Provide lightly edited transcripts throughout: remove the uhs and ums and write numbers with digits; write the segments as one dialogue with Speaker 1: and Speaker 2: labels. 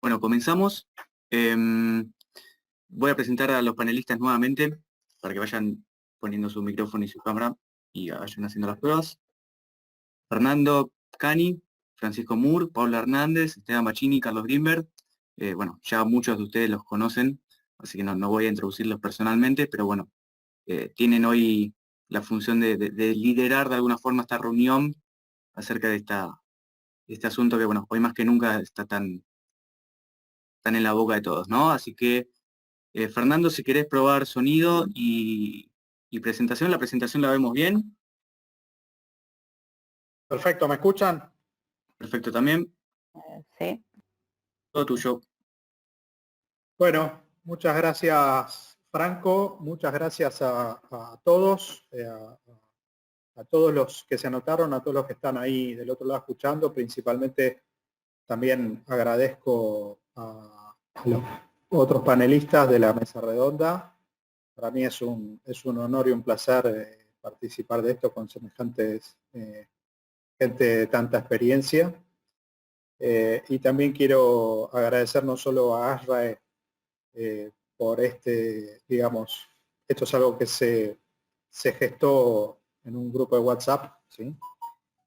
Speaker 1: Bueno, comenzamos. Voy a presentar a los panelistas nuevamente para que vayan poniendo su micrófono y su cámara y vayan haciendo las pruebas. Fernando Cani, Francisco Moore, Paula Hernández, Esteban Bachini, Carlos Grimberg. Bueno, ya muchos de ustedes los conocen, así que no voy a introducirlos personalmente, pero bueno, tienen hoy la función de liderar de alguna forma esta reunión acerca de este asunto que, bueno, hoy más que nunca está tan en la boca de todos, ¿no? Así que, Fernando, si querés probar sonido y presentación, la presentación la vemos bien.
Speaker 2: Perfecto, ¿me escuchan?
Speaker 1: Perfecto también.
Speaker 3: Sí.
Speaker 1: Todo tuyo.
Speaker 2: Bueno, muchas gracias, Franco. Muchas gracias a todos, a todos los que se anotaron, a todos los que están ahí del otro lado escuchando. Principalmente también agradezco a los otros panelistas de la mesa redonda. Para mí es un honor y un placer participar de esto con semejantes gente de tanta experiencia. Y también quiero agradecer no solo a ASRAE por digamos, esto es algo que se gestó en un grupo de WhatsApp, ¿sí?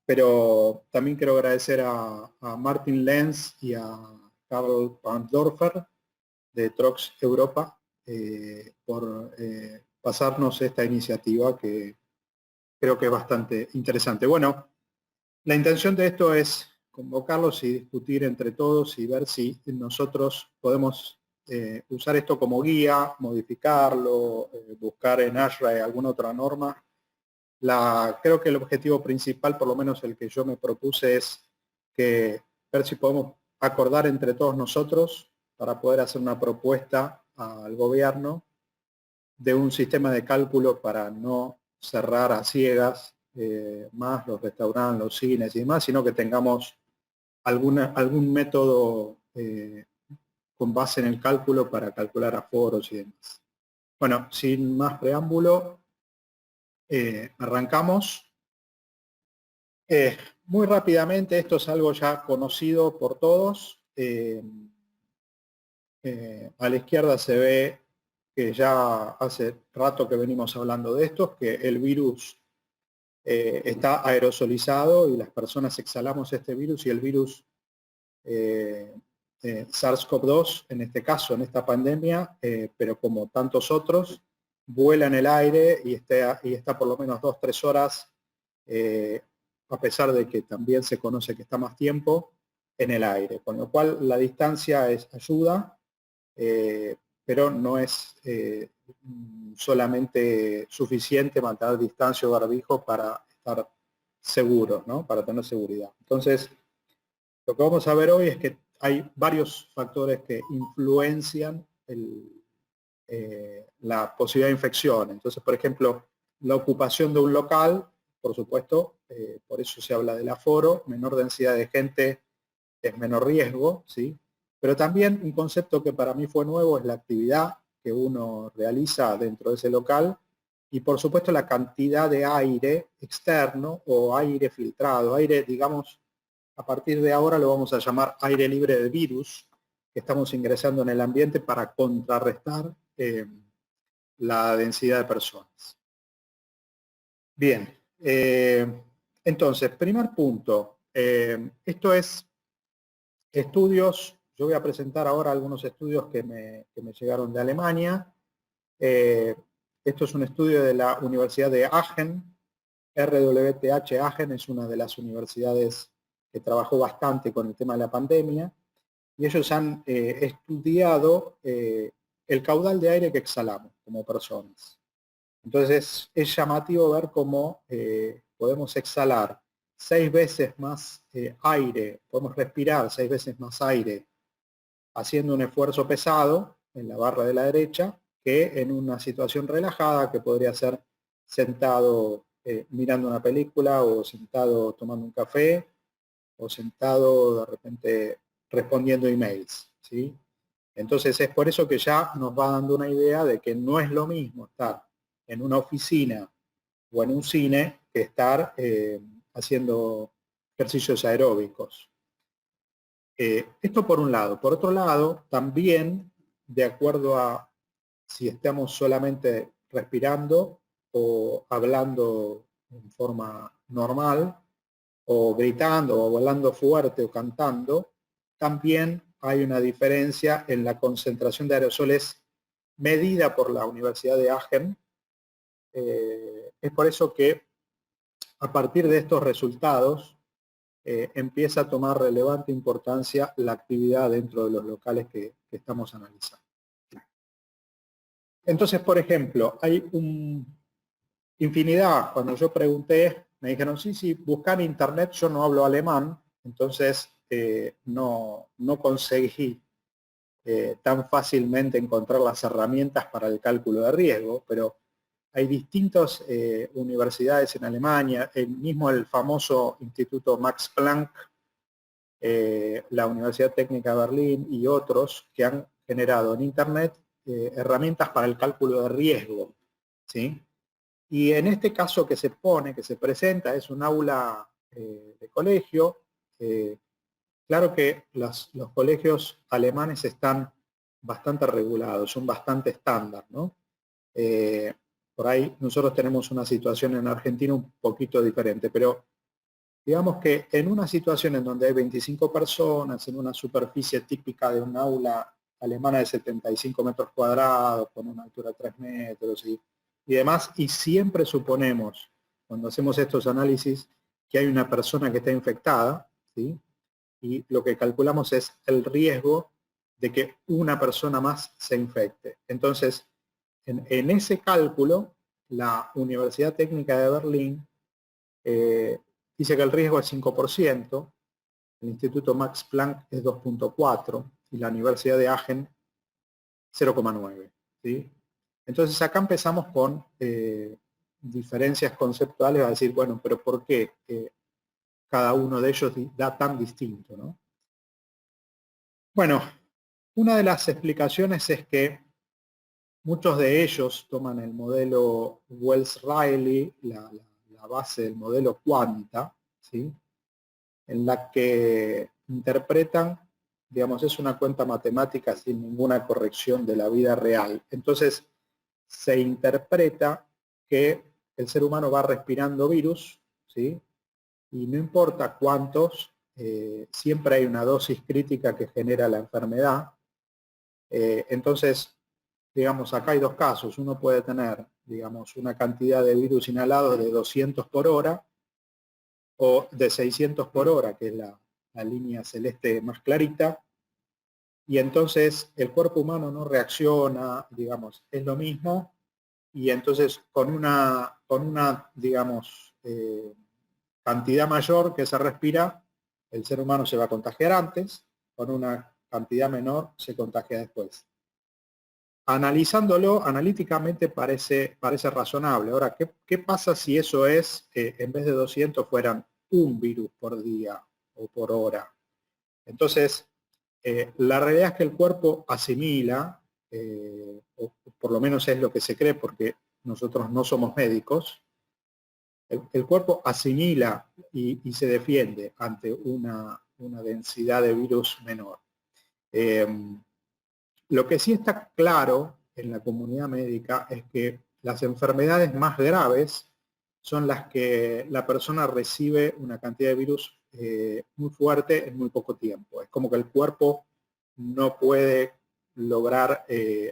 Speaker 2: Pero también quiero agradecer a Martin Lenz y a Karl Pandorfer de Trox Europa por pasarnos esta iniciativa que creo que es bastante interesante. Bueno, la intención de esto es convocarlos y discutir entre todos y ver si nosotros podemos usar esto como guía, modificarlo, buscar en ASRAE alguna otra norma. Creo que el objetivo principal, por lo menos el que yo me propuse, es ver si podemos acordar entre todos nosotros para poder hacer una propuesta al gobierno de un sistema de cálculo para no cerrar a ciegas más los restaurantes, los cines y demás, sino que tengamos algún método con base en el cálculo para calcular aforos y demás. Bueno, sin más preámbulo, arrancamos. Muy rápidamente, esto es algo ya conocido por todos. A la izquierda se ve que ya hace rato que venimos hablando de esto, que el virus está aerosolizado y las personas exhalamos este virus y el virus SARS-CoV-2, en este caso, en esta pandemia, pero como tantos otros, vuela en el aire y está por lo menos 2-3 horas, a pesar de que también se conoce que está más tiempo, en el aire. Con lo cual la distancia ayuda, pero no es solamente suficiente mantener distancia o barbijo para estar seguros, ¿no? Para tener seguridad. Entonces, lo que vamos a ver hoy es que hay varios factores que influencian la posibilidad de infección. Entonces, por ejemplo, la ocupación de un local, por supuesto, por eso se habla del aforo, menor densidad de gente es menor riesgo, ¿sí? Pero también un concepto que para mí fue nuevo es la actividad que uno realiza dentro de ese local y por supuesto la cantidad de aire externo o aire filtrado, aire, digamos, a partir de ahora lo vamos a llamar aire libre de virus, que estamos ingresando en el ambiente para contrarrestar la densidad de personas. Bien, entonces, primer punto, esto es estudios. Yo voy a presentar ahora algunos estudios que me llegaron de Alemania. Esto es un estudio de la Universidad de Aachen. RWTH Aachen es una de las universidades que trabajó bastante con el tema de la pandemia. Y ellos han estudiado el caudal de aire que exhalamos como personas. Entonces es llamativo ver cómo podemos exhalar 6 veces más aire, podemos respirar 6 veces más aire haciendo un esfuerzo pesado en la barra de la derecha que en una situación relajada que podría ser sentado mirando una película o sentado tomando un café o sentado de repente respondiendo emails, ¿sí? Entonces es por eso que ya nos va dando una idea de que no es lo mismo estar en una oficina o en un cine que estar haciendo ejercicios aeróbicos. Esto por un lado. Por otro lado, también, de acuerdo a si estamos solamente respirando o hablando en forma normal, o gritando, o hablando fuerte, o cantando, también hay una diferencia en la concentración de aerosoles medida por la Universidad de Aachen. Es por eso que a partir de estos resultados empieza a tomar relevante importancia la actividad dentro de los locales que estamos analizando. Entonces, por ejemplo, hay infinidad. Cuando yo pregunté, me dijeron, sí, buscar en internet, yo no hablo alemán, entonces no conseguí tan fácilmente encontrar las herramientas para el cálculo de riesgo, pero hay distintas universidades en Alemania, mismo el famoso Instituto Max Planck, la Universidad Técnica de Berlín y otros que han generado en internet herramientas para el cálculo de riesgo, ¿sí? Y en este caso que se presenta, es un aula de colegio. Claro que los colegios alemanes están bastante regulados, son bastante estándar, ¿no? Por ahí nosotros tenemos una situación en Argentina un poquito diferente, pero digamos que en una situación en donde hay 25 personas, en una superficie típica de un aula alemana de 75 metros cuadrados, con una altura de 3 metros y demás, y siempre suponemos, cuando hacemos estos análisis, que hay una persona que está infectada, ¿sí? Y lo que calculamos es el riesgo de que una persona más se infecte. Entonces, en ese cálculo, la Universidad Técnica de Berlín dice que el riesgo es 5%, el Instituto Max Planck es 2,4% y la Universidad de Aachen 0,9%. ¿Sí? Entonces acá empezamos con diferencias conceptuales, a decir, bueno, pero ¿por qué cada uno de ellos da tan distinto, ¿no? Bueno, una de las explicaciones es que muchos de ellos toman el modelo Wells-Riley, la base del modelo Quanta, ¿sí? En la que interpretan, digamos, es una cuenta matemática sin ninguna corrección de la vida real. Entonces, se interpreta que el ser humano va respirando virus, ¿sí? Y no importa cuántos, siempre hay una dosis crítica que genera la enfermedad. Entonces, digamos, acá hay dos casos. Uno puede tener, digamos, una cantidad de virus inhalados de 200 por hora o de 600 por hora, que es la línea celeste más clarita, y entonces el cuerpo humano no reacciona, digamos, es lo mismo, y entonces con una digamos, cantidad mayor que se respira, el ser humano se va a contagiar antes, con una cantidad menor se contagia después. Analizándolo analíticamente parece razonable. Ahora, ¿qué pasa si eso es, en vez de 200 fueran un virus por día o por hora? Entonces, la realidad es que el cuerpo asimila, o por lo menos es lo que se cree porque nosotros no somos médicos, el cuerpo asimila y se defiende ante una densidad de virus menor. Lo que sí está claro en la comunidad médica es que las enfermedades más graves son las que la persona recibe una cantidad de virus muy fuerte en muy poco tiempo. Es como que el cuerpo no puede lograr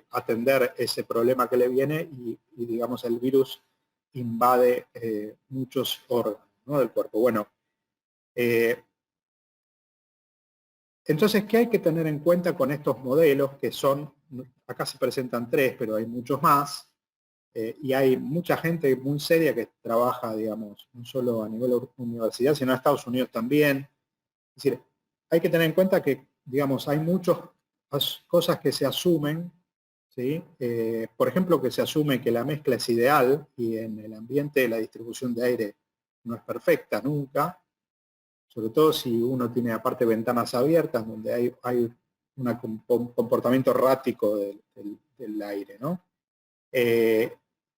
Speaker 2: atender ese problema que le viene y digamos, el virus invade muchos órganos, ¿no?, del cuerpo. Bueno, entonces, ¿qué hay que tener en cuenta con estos modelos que son, acá se presentan 3, pero hay muchos más, y hay mucha gente muy seria que trabaja, digamos, no solo a nivel universidad, sino en Estados Unidos también. Es decir, hay que tener en cuenta que, digamos, hay muchas cosas que se asumen, ¿sí? Por ejemplo, que se asume que la mezcla es ideal y en el ambiente la distribución de aire no es perfecta nunca, sobre todo si uno tiene aparte ventanas abiertas donde hay un comportamiento errático del aire, ¿no?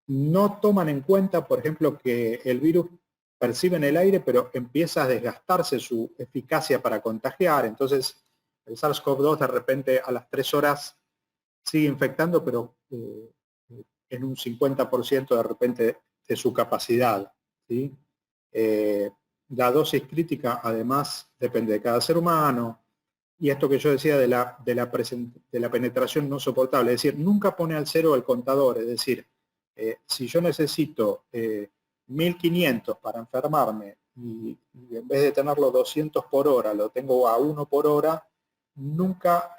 Speaker 2: No toman en cuenta, por ejemplo, que el virus percibe en el aire, pero empieza a desgastarse su eficacia para contagiar. Entonces, El SARS-CoV-2 de repente a las 3 horas sigue infectando, pero en un 50% de repente de su capacidad, ¿sí? La dosis crítica además depende de cada ser humano, y esto que yo decía de la penetración no soportable, es decir, nunca pone al cero el contador, es decir, si yo necesito 1500 para enfermarme y en vez de tenerlo 200 por hora, lo tengo a 1 por hora, nunca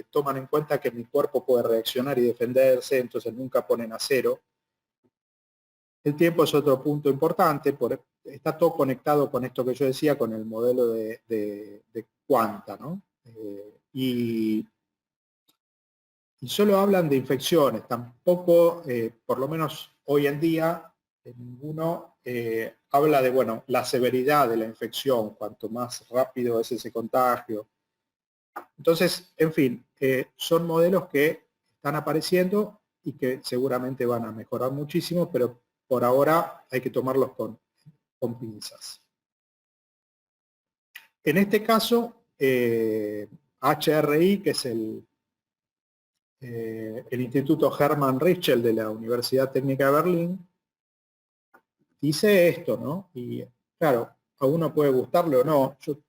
Speaker 2: toman en cuenta que mi cuerpo puede reaccionar y defenderse, entonces nunca ponen a cero. El tiempo es otro punto importante, está todo conectado con esto que yo decía, con el modelo de Quanta, ¿no? Y solo hablan de infecciones, tampoco, por lo menos hoy en día, ninguno habla de, bueno, la severidad de la infección, cuanto más rápido es ese contagio. Entonces, en fin, son modelos que están apareciendo y que seguramente van a mejorar muchísimo, pero por ahora hay que tomarlos con pinzas. En este caso, HRI, que es el Instituto Hermann Richter de la Universidad Técnica de Berlín, dice esto, ¿no? Y claro, a uno puede gustarle o no, yo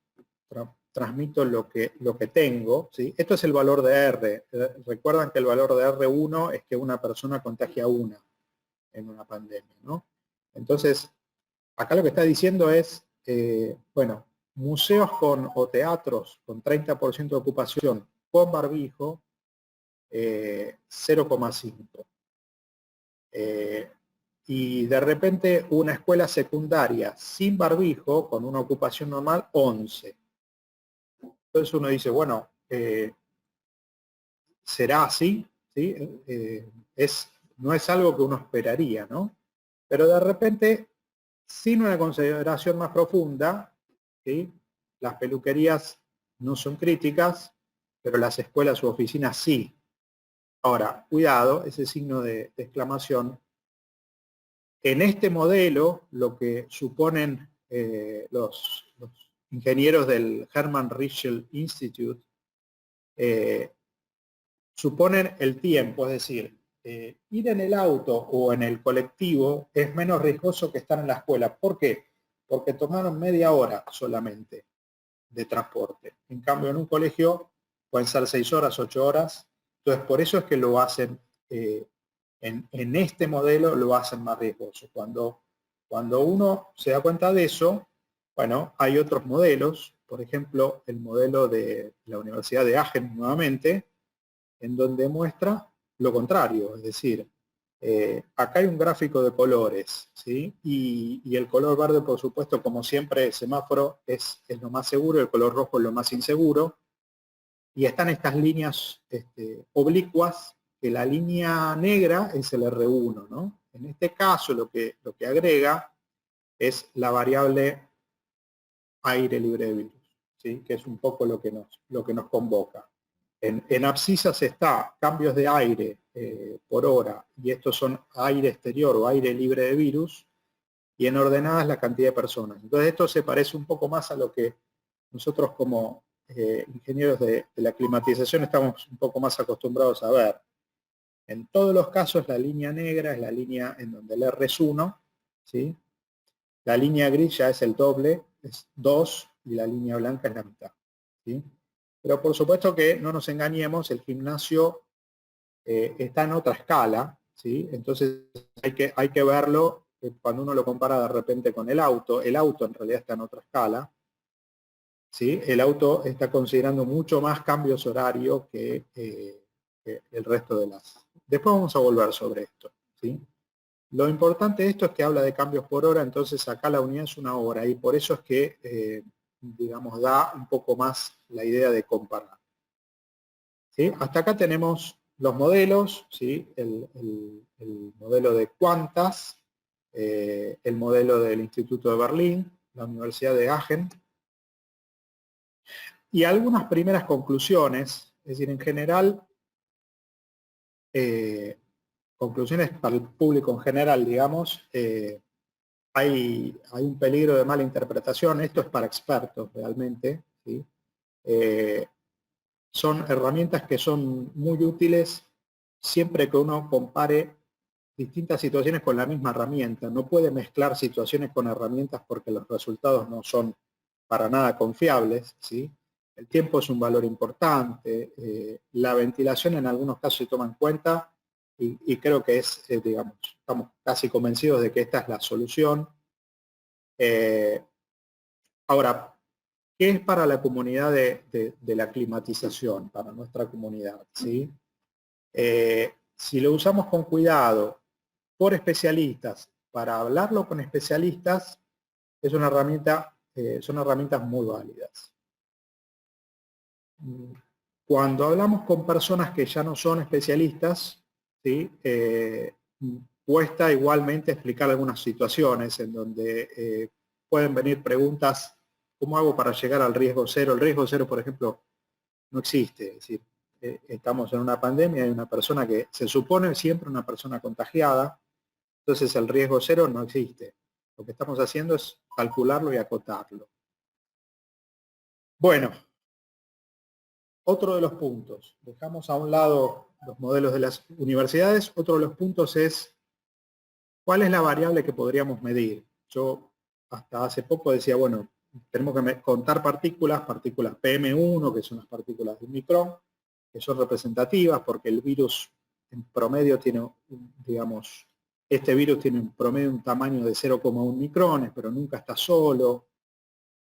Speaker 2: transmito lo que tengo, ¿sí? Esto es el valor de R. Recuerdan que el valor de R1 es que una persona contagia a una en una pandemia, ¿no? Entonces, acá lo que está diciendo es, bueno, museos o teatros con 30% de ocupación con barbijo, 0,5. Y de repente una escuela secundaria sin barbijo, con una ocupación normal, 11. Entonces uno dice, bueno, ¿será así? ¿Sí? No es algo que uno esperaría, ¿no? Pero de repente, sin una consideración más profunda, ¿sí? Las peluquerías no son críticas, pero las escuelas u oficinas sí. Ahora, cuidado, ese signo de exclamación. En este modelo, lo que suponen los ingenieros del Hermann Richter Institute, suponen el tiempo, es decir, ir en el auto o en el colectivo es menos riesgoso que estar en la escuela. ¿Por qué? Porque tomaron media hora solamente de transporte. En cambio, en un colegio pueden ser 6 horas, 8 horas. Entonces, por eso es que lo hacen, en este modelo lo hacen más riesgoso. Cuando uno se da cuenta de eso, bueno, hay otros modelos, por ejemplo, el modelo de la Universidad de Aachen nuevamente, en donde muestra lo contrario, es decir, acá hay un gráfico de colores, ¿sí? Y el color verde, por supuesto, como siempre, el semáforo es lo más seguro, el color rojo es lo más inseguro, y están estas líneas oblicuas, que la línea negra es el R1, ¿no? En este caso lo que agrega es la variable aire libre de virus, ¿sí? Que es un poco lo que nos convoca. En abscisas está cambios de aire por hora, y estos son aire exterior o aire libre de virus, y en ordenadas la cantidad de personas. Entonces esto se parece un poco más a lo que nosotros como ingenieros de la climatización estamos un poco más acostumbrados a ver. En todos los casos la línea negra es la línea en donde el R es 1, ¿sí? La línea gris ya es el doble, es 2, y la línea blanca es la mitad, ¿sí? Pero por supuesto que no nos engañemos, el gimnasio está en otra escala, ¿sí? Entonces hay que verlo cuando uno lo compara de repente con el auto en realidad está en otra escala, ¿sí? El auto está considerando mucho más cambios horarios que el resto de las. Después vamos a volver sobre esto, ¿sí? Lo importante de esto es que habla de cambios por hora, entonces acá la unidad es una hora, y por eso es que, digamos, da un poco más la idea de comparar, ¿sí? Hasta acá tenemos los modelos, ¿sí? El modelo de Quantas, el modelo del Instituto de Berlín, la Universidad de Aachen, y algunas primeras conclusiones, es decir, en general, conclusiones para el público en general, digamos, hay un peligro de mala interpretación, esto es para expertos realmente, ¿sí? son herramientas que son muy útiles siempre que uno compare distintas situaciones con la misma herramienta. No puede mezclar situaciones con herramientas porque los resultados no son para nada confiables, ¿sí? El tiempo es un valor importante, la ventilación en algunos casos se toma en cuenta y creo que es, digamos, estamos casi convencidos de que esta es la solución. Ahora, ¿qué es para la comunidad de la climatización, para nuestra comunidad? ¿Sí? Si lo usamos con cuidado por especialistas, para hablarlo con especialistas, es una herramienta, son herramientas muy válidas. Cuando hablamos con personas que ya no son especialistas, ¿sí? Cuesta igualmente explicar algunas situaciones en donde pueden venir preguntas, ¿cómo hago para llegar al riesgo cero? El riesgo cero, por ejemplo, no existe. Es decir, estamos en una pandemia, hay una persona que se supone siempre una persona contagiada, entonces el riesgo cero no existe. Lo que estamos haciendo es calcularlo y acotarlo. Bueno, otro de los puntos, dejamos a un lado los modelos de las universidades, otro de los puntos es cuál es la variable que podríamos medir. Yo hasta hace poco decía, bueno, tenemos que contar partículas PM1, que son las partículas de un micrón, que son representativas porque el virus en promedio tiene, digamos, este virus tiene en promedio un tamaño de 0,1 micrones, pero nunca está solo.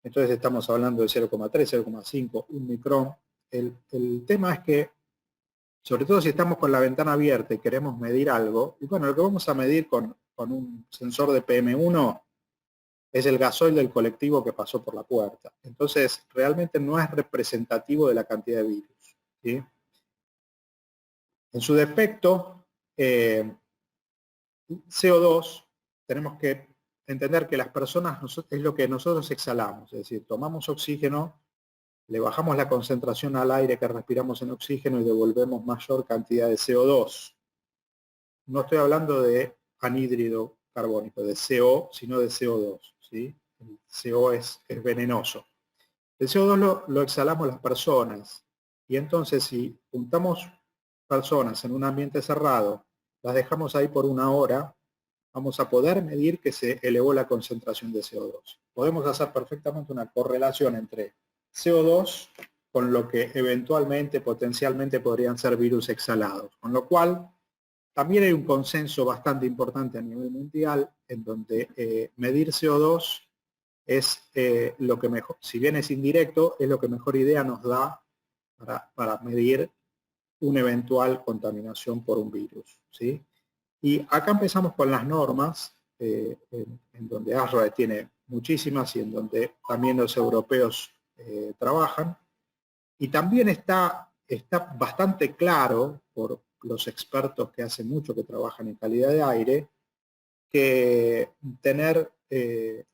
Speaker 2: Entonces estamos hablando de 0,3, 0,5, 1 micrón. El tema es que, sobre todo si estamos con la ventana abierta y queremos medir algo, y bueno, lo que vamos a medir con un sensor de PM1 es el gasoil del colectivo que pasó por la puerta. Entonces, realmente no es representativo de la cantidad de virus, ¿sí? En su defecto, CO2, tenemos que entender que las personas es lo que nosotros exhalamos, es decir, tomamos oxígeno, le bajamos la concentración al aire que respiramos en oxígeno y devolvemos mayor cantidad de CO2. No estoy hablando de anhídrido carbónico, de CO, sino de CO2, ¿sí? El CO es venenoso. El CO2 lo exhalamos las personas y entonces si juntamos personas en un ambiente cerrado, las dejamos ahí por una hora, vamos a poder medir que se elevó la concentración de CO2. Podemos hacer perfectamente una correlación entre CO2 con lo que eventualmente, potencialmente podrían ser virus exhalados. Con lo cual, también hay un consenso bastante importante a nivel mundial en donde medir CO2 es lo que mejor, si bien es indirecto, es lo que mejor idea nos da para medir una eventual contaminación por un virus, ¿sí? Y acá empezamos con las normas, en donde ASRAE tiene muchísimas y en donde también los europeos trabajan. Y también está bastante claro por los expertos que hace mucho que trabajan en calidad de aire, que tener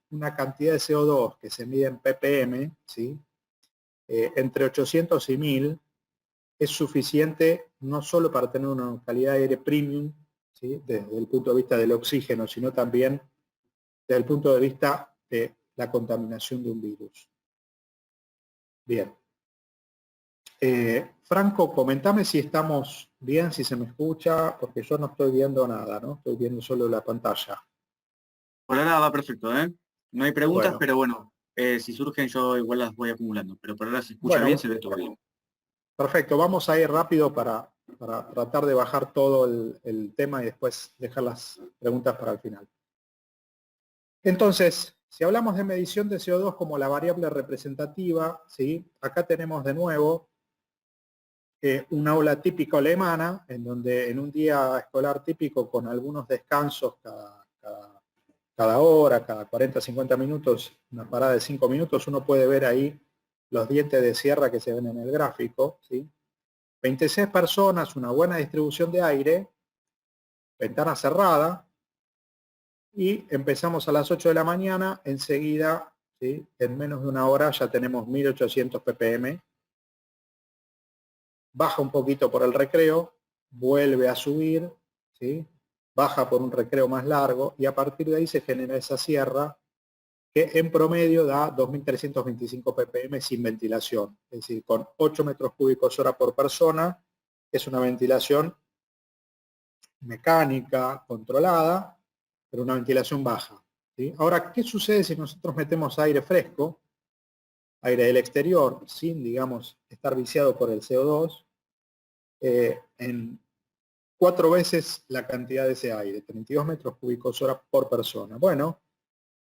Speaker 2: una cantidad de CO2 que se mide en ppm, ¿sí? Entre 800 y 1000, es suficiente no solo para tener una calidad de aire premium, ¿sí? Desde el punto de vista del oxígeno, sino también desde el punto de vista de la contaminación de un virus. Bien. Franco, comentame si estamos bien, si se me escucha, porque yo no estoy viendo nada, ¿no? Estoy viendo solo la pantalla.
Speaker 1: Por ahora va perfecto, ¿eh? No hay preguntas,
Speaker 2: Bueno.
Speaker 1: pero bueno, si surgen yo igual las voy acumulando. Pero por ahora se escucha
Speaker 2: Bueno,
Speaker 1: bien, se ve todo bien.
Speaker 2: perfecto, vamos a ir rápido para tratar de bajar todo el tema y después dejar las preguntas para el final. Entonces, si hablamos de medición de CO2 como la variable representativa, ¿sí? Acá tenemos de nuevo una aula típica alemana, en donde en un día escolar típico con algunos descansos cada hora, cada 40, 50 minutos, una parada de 5 minutos, uno puede ver ahí los dientes de sierra que se ven en el gráfico, ¿sí? 26 personas, una buena distribución de aire, ventana cerrada, y empezamos a las 8 de la mañana, enseguida, ¿sí? En menos de una hora ya tenemos 1800 ppm, baja un poquito por el recreo, vuelve a subir, ¿sí? Baja por un recreo más largo, y a partir de ahí se genera esa sierra que en promedio da 2.325 ppm sin ventilación, es decir, con 8 metros cúbicos hora por persona. Es una ventilación mecánica, controlada, pero una ventilación baja, ¿sí? Ahora, ¿qué sucede si nosotros metemos aire fresco, aire del exterior, sin, digamos, estar viciado por el CO2, en 4 veces la cantidad de ese aire, 32 metros cúbicos hora por persona? Bueno,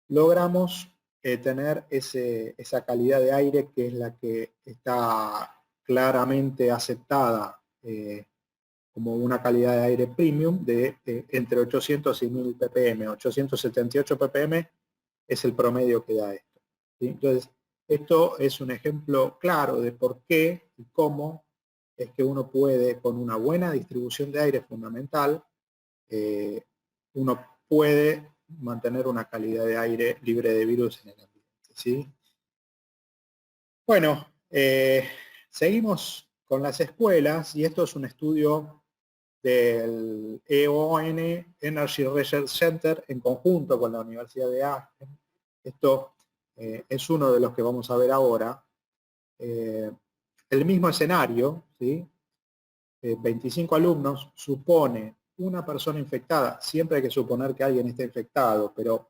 Speaker 2: logramos tener esa calidad de aire que es la que está claramente aceptada como una calidad de aire premium de entre 800 y 1000 ppm. 878 ppm es el promedio que da esto, ¿sí? Entonces, esto es un ejemplo claro de por qué y cómo es que uno puede, con una buena distribución de aire fundamental, uno puede mantener una calidad de aire libre de virus en el ambiente, ¿sí? Bueno, seguimos con las escuelas, y esto es un estudio del EON Energy Research Center en conjunto con la Universidad de Aachen. Esto es uno de los que vamos a ver ahora. El mismo escenario, ¿sí? 25 alumnos, supone una persona infectada. Siempre hay que suponer que alguien está infectado, pero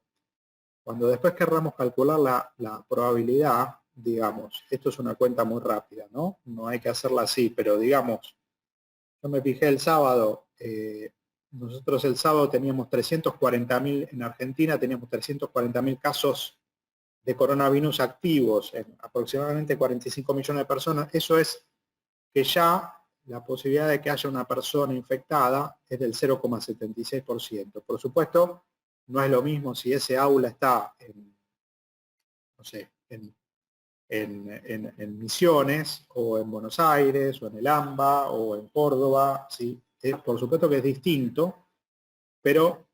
Speaker 2: cuando después querramos calcular la probabilidad, digamos, esto es una cuenta muy rápida, ¿no? No hay que hacerla así, pero digamos, yo me fijé el sábado, nosotros el sábado teníamos 340.000 en Argentina, teníamos 340.000 casos de coronavirus activos en aproximadamente 45 millones de personas. Eso es que ya la posibilidad de que haya una persona infectada es del 0,76%. Por supuesto, no es lo mismo si ese aula está en, no sé, en Misiones, o en Buenos Aires, o en el AMBA, o en Córdoba, ¿sí? Por supuesto que es distinto, pero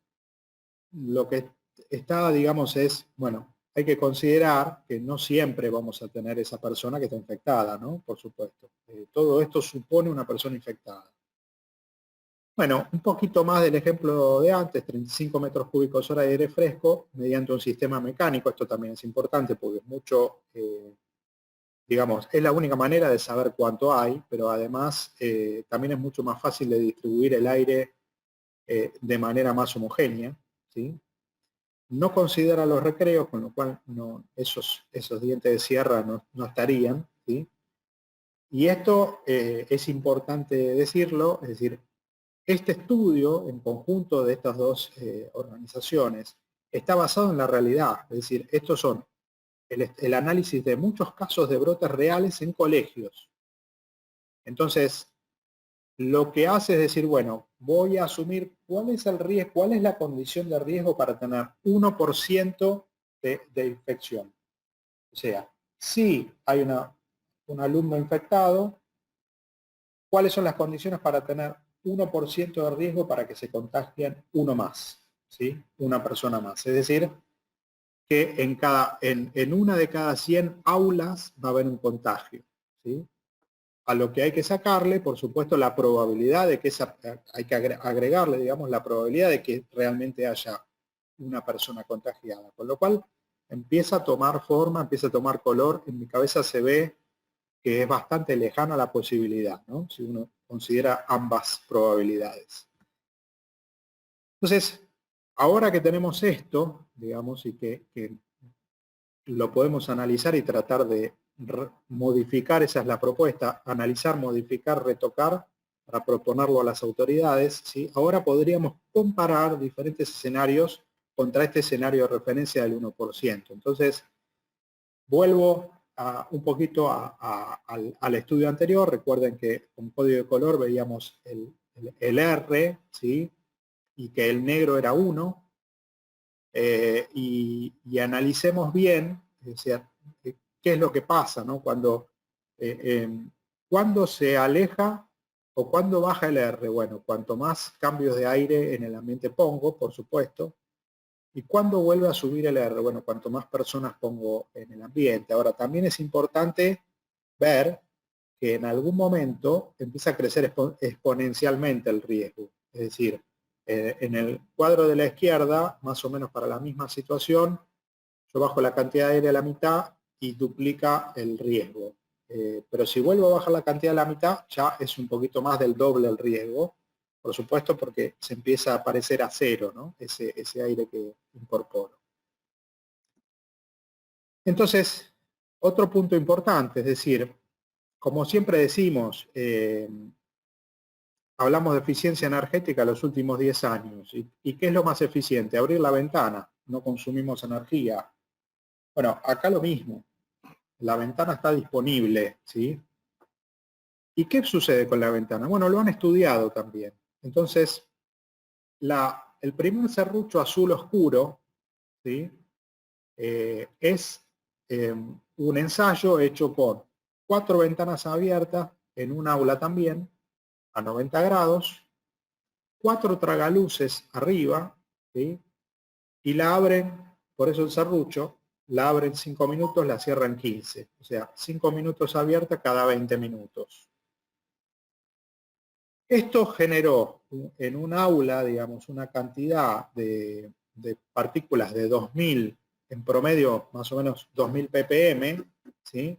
Speaker 2: lo que está, digamos, es, bueno, hay que considerar que no siempre vamos a tener esa persona que está infectada, ¿no? Por supuesto. Todo esto supone una persona infectada. Bueno, un poquito más del ejemplo de antes, 35 metros cúbicos hora de aire fresco mediante un sistema mecánico. Esto también es importante porque es mucho, digamos, es la única manera de saber cuánto hay, pero además también es mucho más fácil de distribuir el aire de manera más homogénea, ¿sí? No considera los recreos, con lo cual no, esos dientes de sierra no estarían, ¿sí? Y esto es importante decirlo, es decir, este estudio en conjunto de estas dos organizaciones está basado en la realidad, es decir, estos son el análisis de muchos casos de brotes reales en colegios. Entonces, lo que hace es decir, bueno, voy a asumir cuál es el riesgo, cuál es la condición de riesgo para tener 1% de infección. O sea, si hay un alumno infectado, ¿cuáles son las condiciones para tener 1% de riesgo para que se contagien uno más? ¿Sí? Una persona más. Es decir, que en una de cada 100 aulas va a haber un contagio, ¿sí? A lo que hay que sacarle, por supuesto, la probabilidad de que hay que agregarle, digamos, la probabilidad de que realmente haya una persona contagiada. Con lo cual empieza a tomar forma, empieza a tomar color. En mi cabeza se ve que es bastante lejana la posibilidad, ¿no? Si uno considera ambas probabilidades. Entonces, ahora que tenemos esto, digamos, y que lo podemos analizar y tratar de modificar, esa es la propuesta, analizar, modificar, retocar, para proponerlo a las autoridades, ¿sí? Ahora podríamos comparar diferentes escenarios contra este escenario de referencia del 1%. Entonces, vuelvo un poquito al estudio anterior. Recuerden que con código de color veíamos el R, ¿sí? Y que el negro era 1. Y analicemos bien, o sea, qué es lo que pasa, ¿no? Cuando se aleja o cuando baja el R. Bueno, cuanto más cambios de aire en el ambiente pongo, por supuesto. ¿Y cuándo vuelve a subir el R? Bueno, cuanto más personas pongo en el ambiente. Ahora, también es importante ver que en algún momento empieza a crecer exponencialmente el riesgo. Es decir, en el cuadro de la izquierda, más o menos para la misma situación, yo bajo la cantidad de aire a la mitad y duplica el riesgo. Pero si vuelvo a bajar la cantidad a la mitad, ya es un poquito más del doble el riesgo, por supuesto, porque se empieza a parecer a cero, ¿no? Ese aire que incorporo. Entonces, otro punto importante, es decir, como siempre decimos, hablamos de eficiencia energética los últimos 10 años. ¿Y qué es lo más eficiente? Abrir la ventana, no consumimos energía. Bueno, acá lo mismo. La ventana está disponible, ¿sí? ¿Y qué sucede con la ventana? Bueno, lo han estudiado también. Entonces, el primer serrucho azul oscuro, ¿sí? Es un ensayo hecho con 4 ventanas abiertas en un aula también, a 90 grados, 4 tragaluces arriba, ¿sí? Y la abren, por eso el serrucho, la abren 5 minutos, la cierran 15. O sea, 5 minutos abierta cada 20 minutos. Esto generó en un aula, digamos, una cantidad de partículas de 2000, en promedio más o menos 2000 ppm, ¿sí?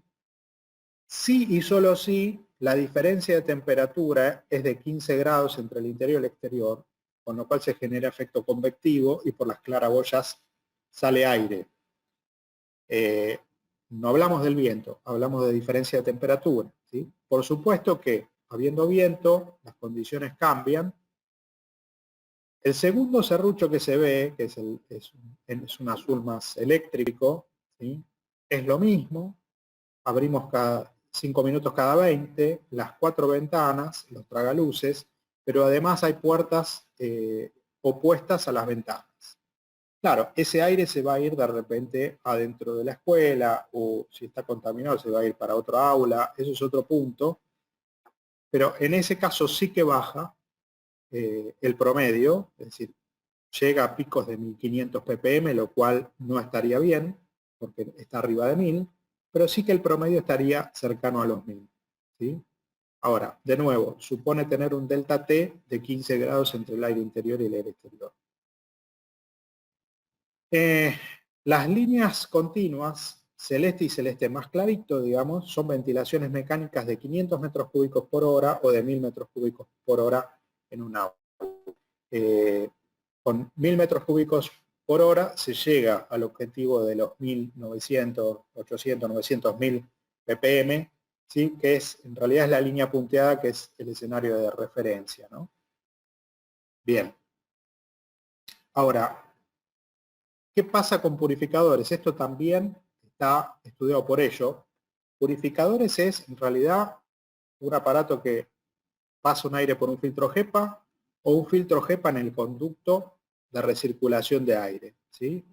Speaker 2: Sí y solo si la diferencia de temperatura es de 15 grados entre el interior y el exterior, con lo cual se genera efecto convectivo y por las claraboyas sale aire. No hablamos del viento, hablamos de diferencia de temperatura, ¿sí? Por supuesto que habiendo viento, las condiciones cambian. El segundo serrucho que se ve, que es un azul más eléctrico, ¿sí? Es lo mismo, abrimos cada 5 minutos cada 20, las 4 ventanas, los tragaluces, pero además hay puertas opuestas a las ventanas. Claro, ese aire se va a ir de repente adentro de la escuela, o si está contaminado se va a ir para otro aula, eso es otro punto, pero en ese caso sí que baja el promedio, es decir, llega a picos de 1500 ppm, lo cual no estaría bien, porque está arriba de 1000, pero sí que el promedio estaría cercano a los 1000. ¿Sí? Ahora, de nuevo, supone tener un delta T de 15 grados entre el aire interior y el aire exterior. Las líneas continuas, celeste y celeste más clarito, digamos, son ventilaciones mecánicas de 500 metros cúbicos por hora o de 1000 metros cúbicos por hora en un aula. Con 1000 metros cúbicos por hora se llega al objetivo de los 1900, 800, 900, 1000 ppm, ¿sí? Que en realidad es la línea punteada que es el escenario de referencia, ¿no? Bien. Ahora, ¿qué pasa con purificadores? Esto también está estudiado por ello. Purificadores es en realidad un aparato que pasa un aire por un filtro HEPA o un filtro HEPA en el conducto de recirculación de aire, ¿sí?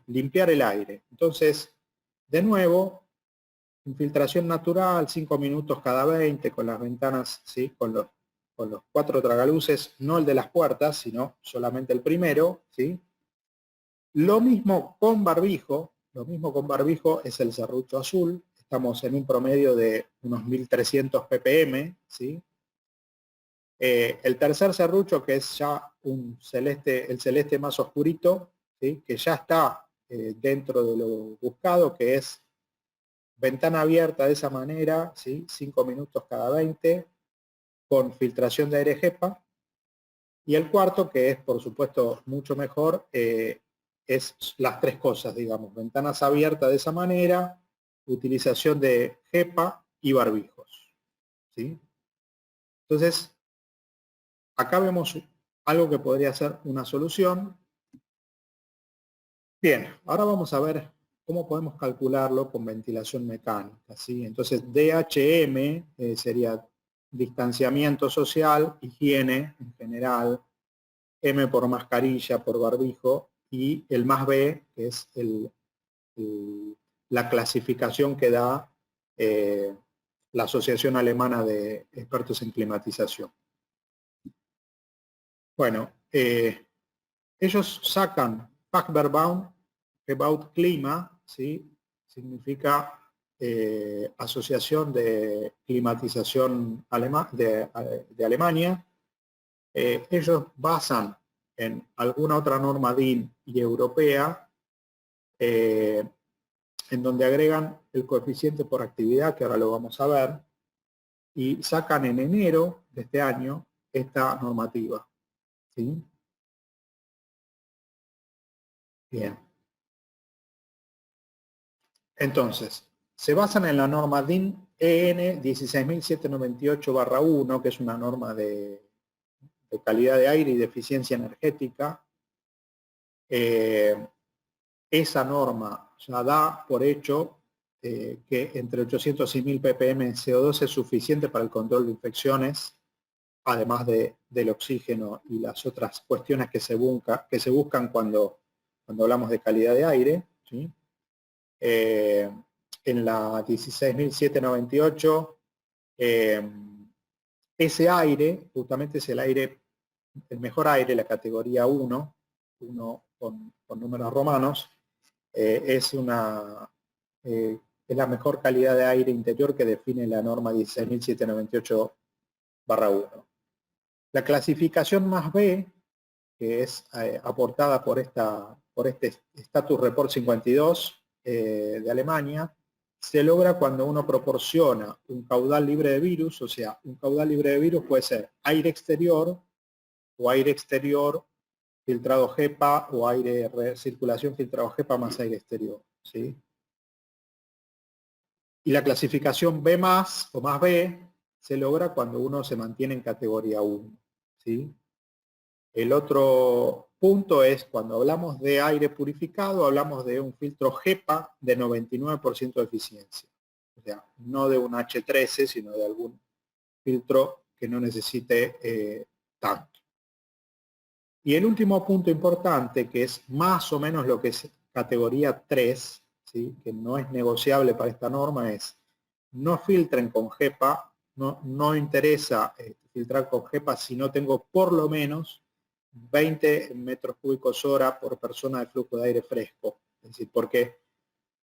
Speaker 2: Limpiar el aire. Entonces, de nuevo, infiltración natural, 5 minutos cada 20, con las ventanas, ¿sí? Con los 4 tragaluces, no el de las puertas, sino solamente el primero, ¿sí? Lo mismo con barbijo es el serrucho azul, estamos en un promedio de unos 1300 ppm, ¿sí? El tercer serrucho, que es ya el celeste más oscurito, ¿sí? Que ya está dentro de lo buscado, que es ventana abierta de esa manera, ¿sí? 5 minutos cada 20, con filtración de aire HEPA. Y el cuarto, que es por supuesto mucho mejor, es las tres cosas, digamos, ventanas abiertas de esa manera, utilización de HEPA y barbijos, ¿sí? Entonces, acá vemos algo que podría ser una solución. Bien, ahora vamos a ver cómo podemos calcularlo con ventilación mecánica, ¿sí? Entonces, DHM sería distanciamiento social, higiene en general, M por mascarilla, por barbijo, y el más B, que es la clasificación que da la Asociación Alemana de Expertos en Climatización. Bueno, ellos sacan Fachverband about Klima, ¿sí? Significa Asociación de Climatización de Alemania. Ellos basan en alguna otra norma DIN y europea en donde agregan el coeficiente por actividad, que ahora lo vamos a ver, y sacan en enero de este año esta normativa. ¿Sí? Bien. Entonces, se basan en la norma DIN EN 16798/1, que es una norma de calidad de aire y de eficiencia energética. Esa norma ya da por hecho que entre 800 y 1000 ppm de CO2 es suficiente para el control de infecciones, además del oxígeno y las otras cuestiones que se buscan cuando hablamos de calidad de aire. ¿Sí? En la 16798, ese aire, justamente es el mejor aire, la categoría 1 con números romanos, es la mejor calidad de aire interior que define la norma 16798/1. La clasificación más B, que es aportada por este Status Report 52 de Alemania, se logra cuando uno proporciona un caudal libre de virus, o sea, un caudal libre de virus puede ser aire exterior o aire exterior filtrado HEPA o aire recirculación filtrado HEPA más aire exterior. ¿Sí? Y la clasificación B más o más B se logra cuando uno se mantiene en categoría 1. ¿Sí? El otro punto es cuando hablamos de aire purificado, hablamos de un filtro HEPA de 99% de eficiencia. O sea, no de un H13, sino de algún filtro que no necesite tanto. Y el último punto importante, que es más o menos lo que es categoría 3, ¿sí? Que no es negociable para esta norma, es no filtren con HEPA, no interesa filtrar con HEPA si no tengo por lo menos 20 metros cúbicos hora por persona de flujo de aire fresco. Es decir, porque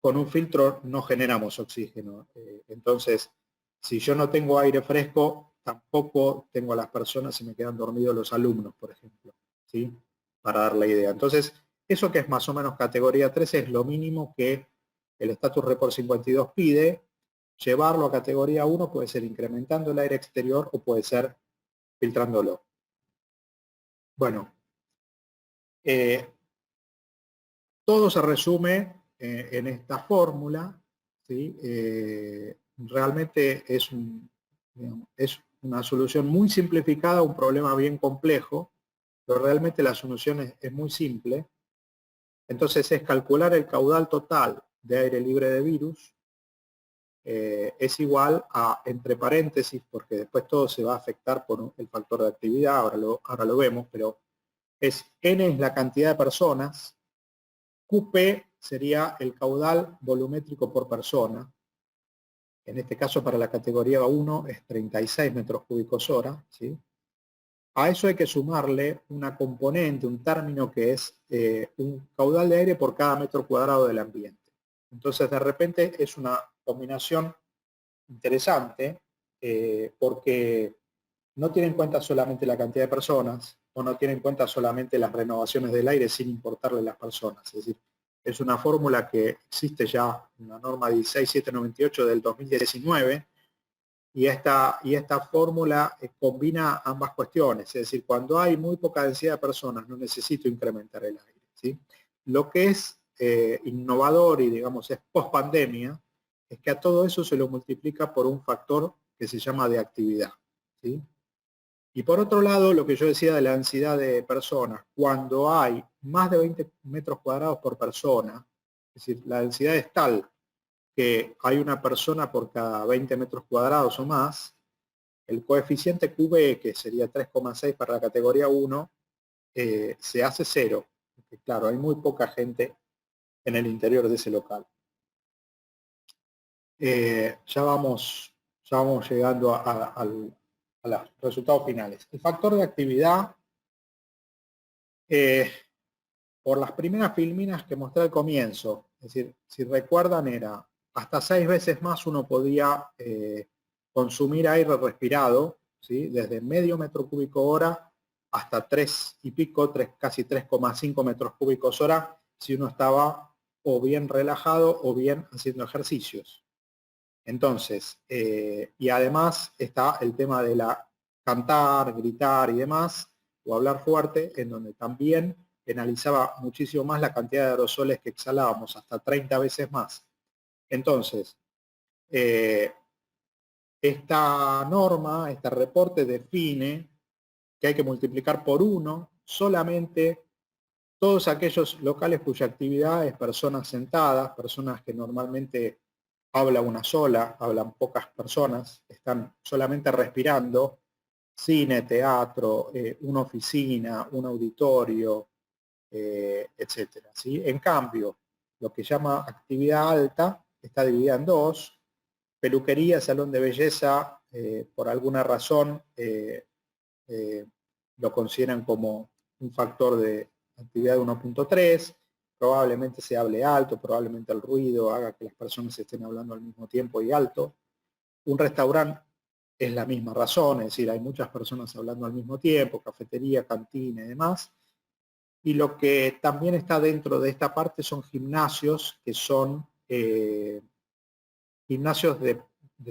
Speaker 2: con un filtro no generamos oxígeno. Entonces, si yo no tengo aire fresco, tampoco tengo a las personas, y me quedan dormidos los alumnos, por ejemplo. ¿Sí? Para dar la idea. Entonces, eso que es más o menos categoría 3 es lo mínimo que el Status Report 52 pide. Llevarlo a categoría 1 puede ser incrementando el aire exterior o puede ser filtrándolo. Bueno, todo se resume en esta fórmula. ¿Sí? Realmente es una solución muy simplificada a un problema bien complejo, pero realmente la solución es muy simple. Entonces es calcular el caudal total de aire libre de virus, es igual a, entre paréntesis, porque después todo se va a afectar por el factor de actividad, ahora lo vemos, pero N es la cantidad de personas, QP sería el caudal volumétrico por persona, en este caso para la categoría 1 es 36 metros cúbicos hora, ¿sí? A eso hay que sumarle una componente, un término que es un caudal de aire por cada metro cuadrado del ambiente. Entonces, de repente es una combinación interesante porque no tiene en cuenta solamente la cantidad de personas o no tiene en cuenta solamente las renovaciones del aire sin importarle las personas. Es decir, es una fórmula que existe ya en la norma 16798 del 2019, y esta fórmula combina ambas cuestiones, es decir, cuando hay muy poca densidad de personas no necesito incrementar el aire. ¿Sí? Lo que es innovador y digamos es post pandemia es que a todo eso se lo multiplica por un factor que se llama de actividad. ¿Sí? Y por otro lado, lo que yo decía de la densidad de personas, cuando hay más de 20 metros cuadrados por persona, es decir, la densidad es tal que hay una persona por cada 20 metros cuadrados o más, el coeficiente QB, que sería 3,6 para la categoría 1, se hace 0. Porque, claro, hay muy poca gente en el interior de ese local. Ya vamos llegando a los resultados finales. El factor de actividad, por las primeras filminas que mostré al comienzo, es decir, si recuerdan era hasta 6 veces más uno podía consumir aire respirado, ¿sí? Desde medio metro cúbico hora hasta 3 y pico, casi 3,5 metros cúbicos hora, si uno estaba o bien relajado o bien haciendo ejercicios. Entonces, y además está el tema de la cantar, gritar y demás, o hablar fuerte, en donde también penalizaba muchísimo más la cantidad de aerosoles que exhalábamos, hasta 30 veces más. Entonces, esta norma, este reporte define que hay que multiplicar por 1 solamente todos aquellos locales cuya actividad es personas sentadas, personas que normalmente habla una sola, hablan pocas personas, están solamente respirando, cine, teatro, una oficina, un auditorio, etcétera, ¿sí? En cambio, lo que llama actividad alta está dividida en dos: peluquería, salón de belleza, por alguna razón lo consideran como un factor de actividad de 1.3, probablemente se hable alto, probablemente el ruido haga que las personas estén hablando al mismo tiempo y alto. Un restaurante es la misma razón, es decir, hay muchas personas hablando al mismo tiempo, cafetería, cantina y demás. Y lo que también está dentro de esta parte son gimnasios, que son gimnasios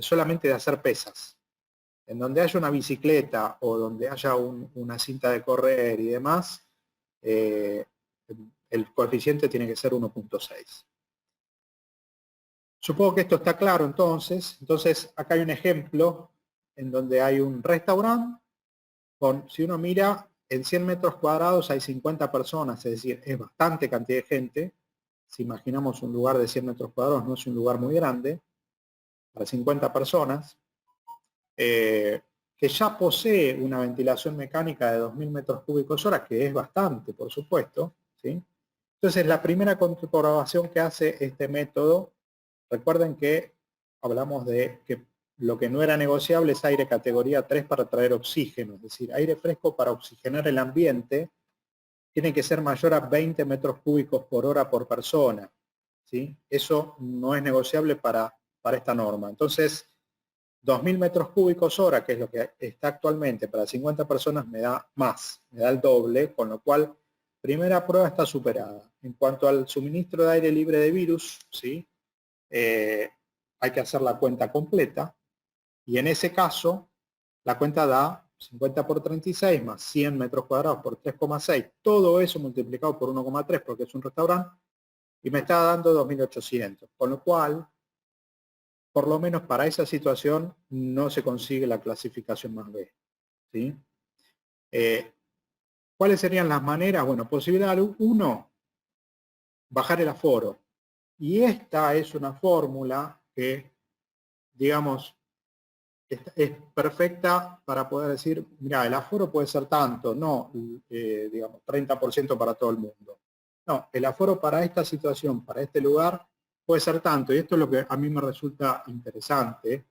Speaker 2: solamente de hacer pesas. En donde haya una bicicleta o donde haya una cinta de correr y demás, el coeficiente tiene que ser 1.6. Supongo que esto está claro entonces. Entonces acá hay un ejemplo en donde hay un restaurante si uno mira, en 100 metros cuadrados hay 50 personas, es decir, es bastante cantidad de gente. Si imaginamos un lugar de 100 metros cuadrados, no es un lugar muy grande, para 50 personas. Que ya posee una ventilación mecánica de 2.000 metros cúbicos hora, que es bastante, por supuesto, ¿sí? Entonces, la primera comprobación que hace este método, recuerden que hablamos de que lo que no era negociable es aire categoría 3 para traer oxígeno, es decir, aire fresco para oxigenar el ambiente tiene que ser mayor a 20 metros cúbicos por hora por persona, ¿sí? Eso no es negociable para esta norma. Entonces, 2.000 metros cúbicos hora, que es lo que está actualmente para 50 personas, me da más, me da el doble, con lo cual, primera prueba está superada. En cuanto al suministro de aire libre de virus, ¿sí? Hay que hacer la cuenta completa, y en ese caso, la cuenta da 50 por 36 más 100 metros cuadrados por 3,6, todo eso multiplicado por 1,3 porque es un restaurante, y me está dando 2.800, con lo cual, por lo menos para esa situación, no se consigue la clasificación más B, ¿sí? ¿Cuáles serían las maneras? Bueno, posibilidad 1, bajar el aforo. Y esta es una fórmula que, digamos, es perfecta para poder decir, mira, el aforo puede ser tanto, no, digamos, 30% para todo el mundo. No, el aforo para esta situación, para este lugar, puede ser tanto, y esto es lo que a mí me resulta interesante.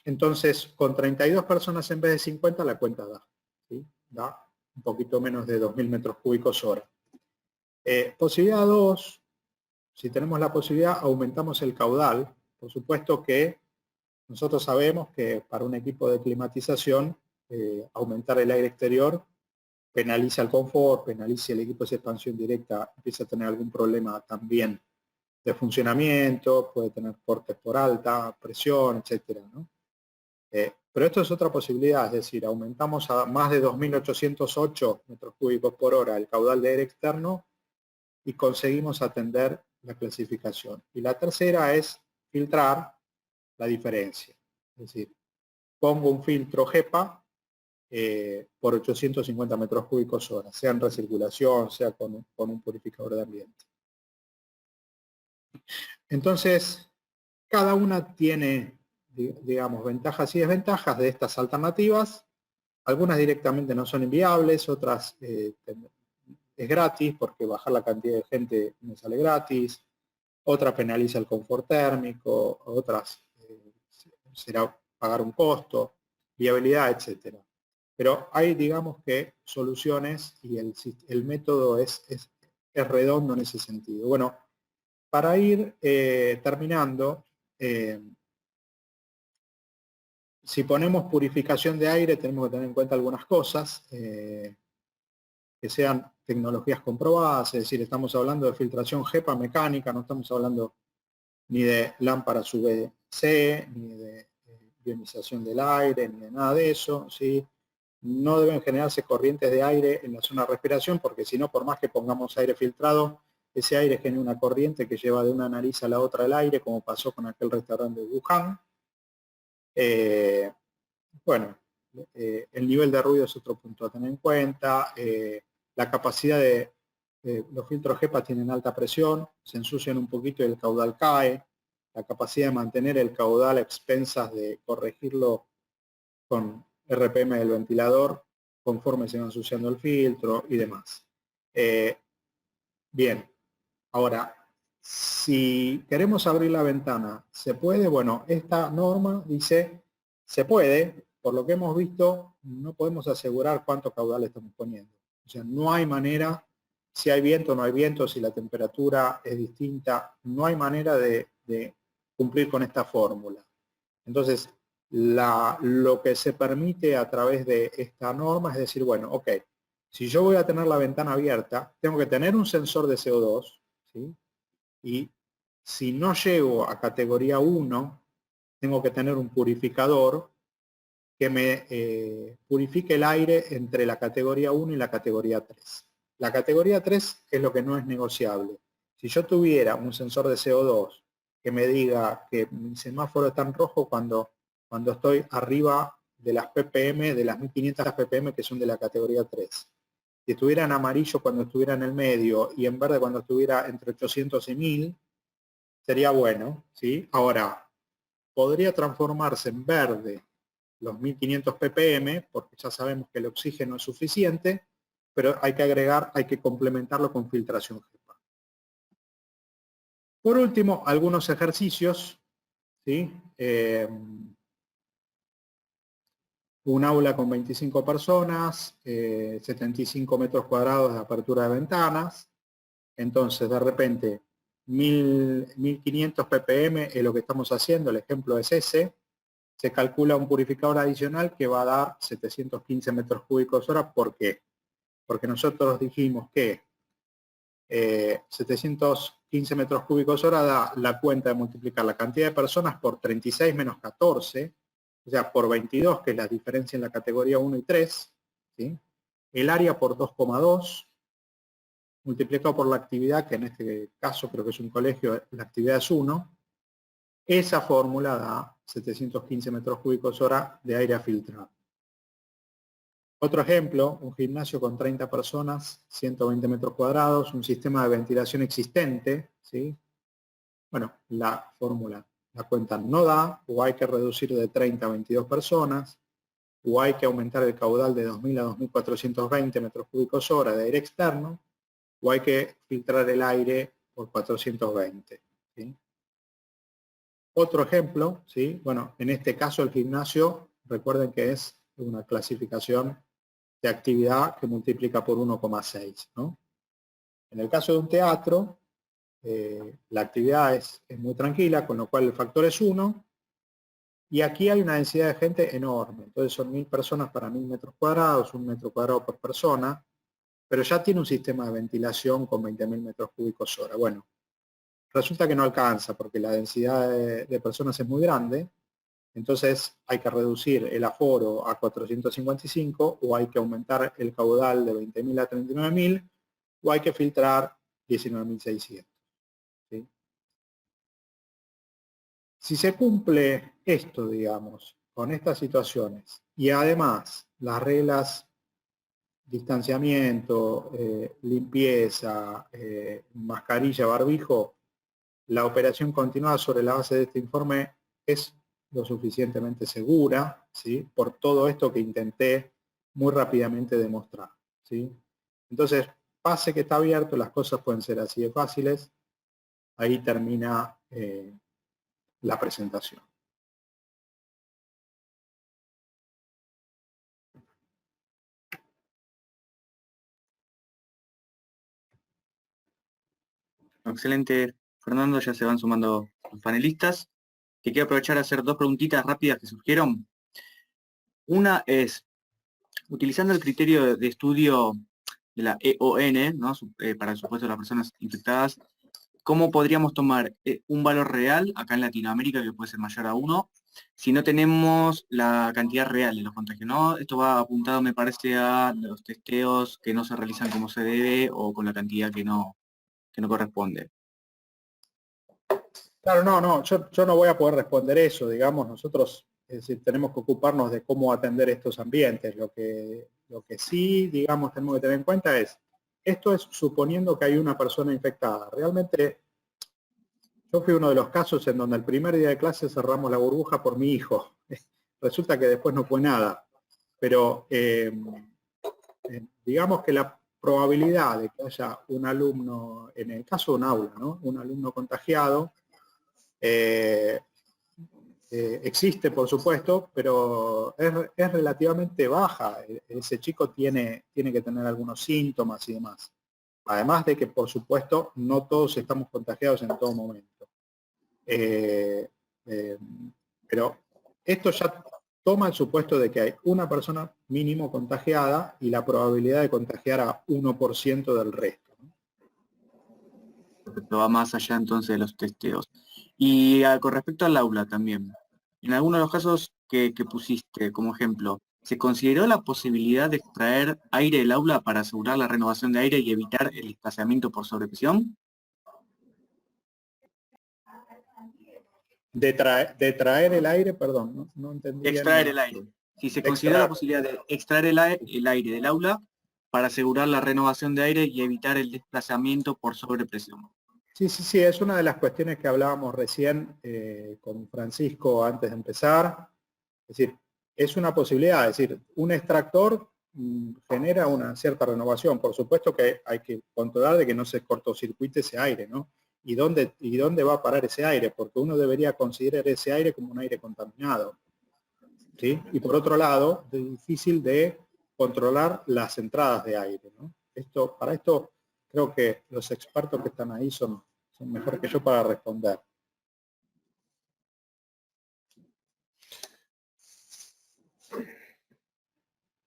Speaker 2: Entonces, con 32 personas en vez de 50, la cuenta da, ¿sí? Da un poquito menos de 2.000 metros cúbicos hora. Posibilidad 2, si tenemos la posibilidad, aumentamos el caudal. Por supuesto que nosotros sabemos que para un equipo de climatización, aumentar el aire exterior penaliza el confort, penaliza el equipo de expansión directa, empieza a tener algún problema también de funcionamiento, puede tener cortes por alta presión, etcétera, ¿no? Pero esto es otra posibilidad, es decir, aumentamos a más de 2.808 metros cúbicos por hora el caudal de aire externo y conseguimos atender la clasificación. Y la tercera es filtrar la diferencia. Es decir, pongo un filtro HEPA por 850 metros cúbicos hora, sea en recirculación, sea con un purificador de ambiente. Entonces, cada una tiene, digamos, ventajas y desventajas de estas alternativas. Algunas directamente no son inviables, otras es gratis porque bajar la cantidad de gente me sale gratis, otras penaliza el confort térmico, otras será pagar un costo, viabilidad, etcétera. Pero hay, digamos que, soluciones y el método es redondo en ese sentido. Bueno, para ir terminando, si ponemos purificación de aire, tenemos que tener en cuenta algunas cosas que sean tecnologías comprobadas, es decir, estamos hablando de filtración HEPA mecánica, no estamos hablando ni de lámparas UVC, ni de ionización del aire, ni de nada de eso, ¿sí? No deben generarse corrientes de aire en la zona de respiración, porque si no, por más que pongamos aire filtrado, ese aire genera una corriente que lleva de una nariz a la otra el aire, como pasó con aquel restaurante de Wuhan. Bueno, el nivel de ruido es otro punto a tener en cuenta. La capacidad de los filtros HEPA tienen alta presión, se ensucian un poquito y el caudal cae. La capacidad de mantener el caudal a expensas de corregirlo con RPM del ventilador conforme se va ensuciando el filtro y demás. Bien, ahora, si queremos abrir la ventana, ¿se puede? Bueno, esta norma dice, se puede, por lo que hemos visto, no podemos asegurar cuánto caudal estamos poniendo. O sea, no hay manera, si hay viento o no hay viento, si la temperatura es distinta, no hay manera de cumplir con esta fórmula. Entonces, lo que se permite a través de esta norma es decir, bueno, ok, si yo voy a tener la ventana abierta, tengo que tener un sensor de CO2, ¿sí? Y si no llego a categoría 1, tengo que tener un purificador que me purifique el aire entre la categoría 1 y la categoría 3. La categoría 3 es lo que no es negociable. Si yo tuviera un sensor de CO2 que me diga que mi semáforo está en rojo cuando estoy arriba de las ppm, de las 1500 ppm que son de la categoría 3. Si estuviera en amarillo cuando estuviera en el medio y en verde cuando estuviera entre 800 y 1000, sería bueno, ¿sí? Ahora, podría transformarse en verde los 1500 ppm, porque ya sabemos que el oxígeno es suficiente, pero hay que agregar, hay que complementarlo con filtración HEPA. Por último, algunos ejercicios, ¿sí? Un aula con 25 personas, 75 metros cuadrados de apertura de ventanas, entonces de repente 1500 ppm es lo que estamos haciendo, el ejemplo es ese, se calcula un purificador adicional que va a dar 715 metros cúbicos hora. ¿Por qué? Porque nosotros dijimos que 715 metros cúbicos hora da la cuenta de multiplicar la cantidad de personas por 36 menos 14, o sea, por 22, que es la diferencia en la categoría 1 y 3, ¿sí? El área por 2,2, multiplicado por la actividad, que en este caso creo que es un colegio, la actividad es 1, esa fórmula da 715 metros cúbicos hora de aire filtrado. Otro ejemplo, un gimnasio con 30 personas, 120 metros cuadrados, un sistema de ventilación existente, ¿sí? Bueno, la fórmula, la cuenta no da, o hay que reducir de 30 a 22 personas, o hay que aumentar el caudal de 2000 a 2420 metros cúbicos hora de aire externo, o hay que filtrar el aire por 420, ¿sí? Otro ejemplo, ¿sí? Bueno, en este caso el gimnasio, recuerden que es una clasificación de actividad que multiplica por 1,6, ¿no? En el caso de un teatro, la actividad es muy tranquila, con lo cual el factor es 1, y aquí hay una densidad de gente enorme, entonces son 1000 personas para 1000 metros cuadrados, 1 metro cuadrado por persona, pero ya tiene un sistema de ventilación con 20.000 metros cúbicos hora. Bueno, resulta que no alcanza porque la densidad de personas es muy grande, entonces hay que reducir el aforo a 455, o hay que aumentar el caudal de 20.000 a 39.000, o hay que filtrar 19.600. ¿Sí? Si se cumple esto, digamos, con estas situaciones, y además las reglas, distanciamiento, limpieza, mascarilla, barbijo, la operación continuada sobre la base de este informe es lo suficientemente segura, ¿sí? Por todo esto que intenté muy rápidamente demostrar, ¿sí? Entonces, pase que está abierto, las cosas pueden ser así de fáciles. Ahí termina la presentación.
Speaker 1: Excelente, Fernando, ya se van sumando los panelistas. Que quiero aprovechar a hacer dos preguntitas rápidas que surgieron. Una es, utilizando el criterio de estudio de la EON, ¿no? Para el supuesto de las personas infectadas, ¿cómo podríamos tomar un valor real acá en Latinoamérica que puede ser mayor a 1 si no tenemos la cantidad real de los contagios, ¿no? Esto va apuntado, me parece, a los testeos que no se realizan como se debe o con la cantidad que no corresponde.
Speaker 2: Claro, no, yo no voy a poder responder eso, digamos, nosotros es decir, tenemos que ocuparnos de cómo atender estos ambientes. Lo que sí, digamos, tenemos que tener en cuenta es, esto es suponiendo que hay una persona infectada. Realmente, yo fui uno de los casos en donde el primer día de clase cerramos la burbuja por mi hijo. Resulta que después no fue nada. Pero digamos que la probabilidad de que haya un alumno, en el caso de un aula, ¿no? Un alumno contagiado, existe, por supuesto, pero es relativamente baja. Ese chico tiene que tener algunos síntomas y demás. Además de que, por supuesto, no todos estamos contagiados en todo momento. Pero esto ya toma el supuesto de que hay una persona mínimo contagiada y la probabilidad de contagiar a 1% del resto, ¿no?
Speaker 1: Esto va más allá entonces de los testeos. Y con respecto al aula también, en algunos de los casos que pusiste como ejemplo, ¿se consideró la posibilidad de extraer aire del aula para asegurar la renovación de aire y evitar el desplazamiento por sobrepresión?
Speaker 2: De traer el aire, perdón, no entendí bien.
Speaker 1: Extraer el aire. Si se consideró la posibilidad de extraer el aire del aula para asegurar la renovación de aire y evitar el desplazamiento por sobrepresión.
Speaker 2: Sí, es una de las cuestiones que hablábamos recién con Francisco antes de empezar. Es decir, es una posibilidad, es decir, un extractor genera una cierta renovación. Por supuesto que hay que controlar de que no se cortocircuite ese aire, ¿no? ¿Y dónde va a parar ese aire? Porque uno debería considerar ese aire como un aire contaminado, ¿sí? Y por otro lado, es difícil de controlar las entradas de aire, ¿no? Para esto creo que los expertos que están ahí son mejor que yo para responder.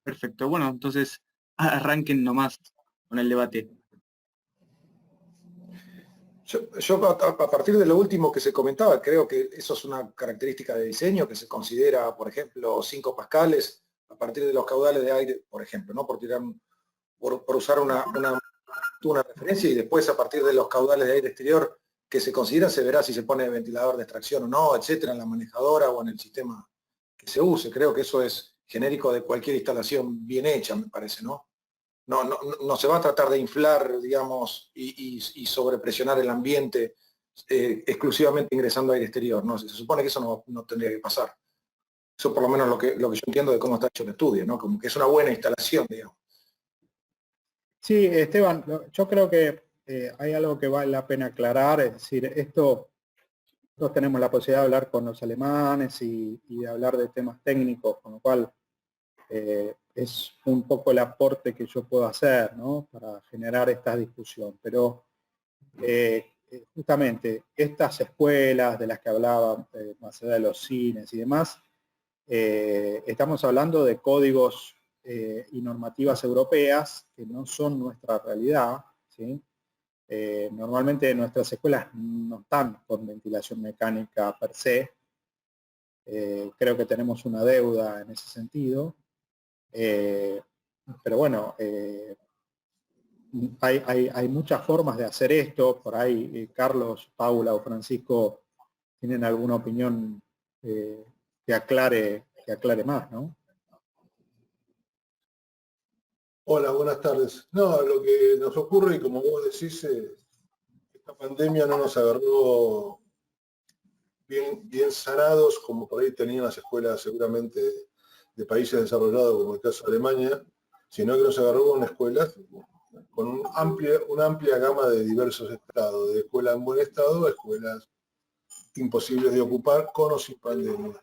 Speaker 1: Perfecto, bueno, entonces arranquen nomás con el debate.
Speaker 3: Yo a partir de lo último que se comentaba, creo que eso es una característica de diseño que se considera, por ejemplo, 5 pascales a partir de los caudales de aire, por ejemplo, ¿no? Por usar una referencia, y después a partir de los caudales de aire exterior que se considera, se verá si se pone ventilador de extracción o no, etcétera, en la manejadora o en el sistema que se use. Creo que eso es genérico de cualquier instalación bien hecha, me parece, ¿no? No se va a tratar de inflar, digamos, y sobrepresionar el ambiente exclusivamente ingresando aire exterior, ¿no? Se supone que eso no tendría que pasar. Eso por lo menos lo que yo entiendo de cómo está hecho el estudio, ¿no? Como que es una buena instalación, digamos.
Speaker 2: Sí, Esteban, yo creo que hay algo que vale la pena aclarar, es decir, nosotros tenemos la posibilidad de hablar con los alemanes y de hablar de temas técnicos, con lo cual es un poco el aporte que yo puedo hacer, ¿no? Para generar esta discusión. Pero justamente estas escuelas de las que hablaba, más allá de los cines y demás, estamos hablando de códigos y normativas europeas que no son nuestra realidad, ¿sí? Normalmente nuestras escuelas no están con ventilación mecánica per se. Creo que tenemos una deuda en ese sentido. Pero bueno, hay muchas formas de hacer esto. Por ahí Carlos, Paula o Francisco tienen alguna opinión que aclare más, ¿no?
Speaker 4: Hola, buenas tardes. No, lo que nos ocurre, y como vos decís, esta pandemia no nos agarró bien sanados, como por ahí tenían las escuelas seguramente de países desarrollados, como el caso de Alemania, sino que nos agarró con escuelas con una amplia gama de diversos estados, de escuelas en buen estado a escuelas imposibles de ocupar con o sin pandemia.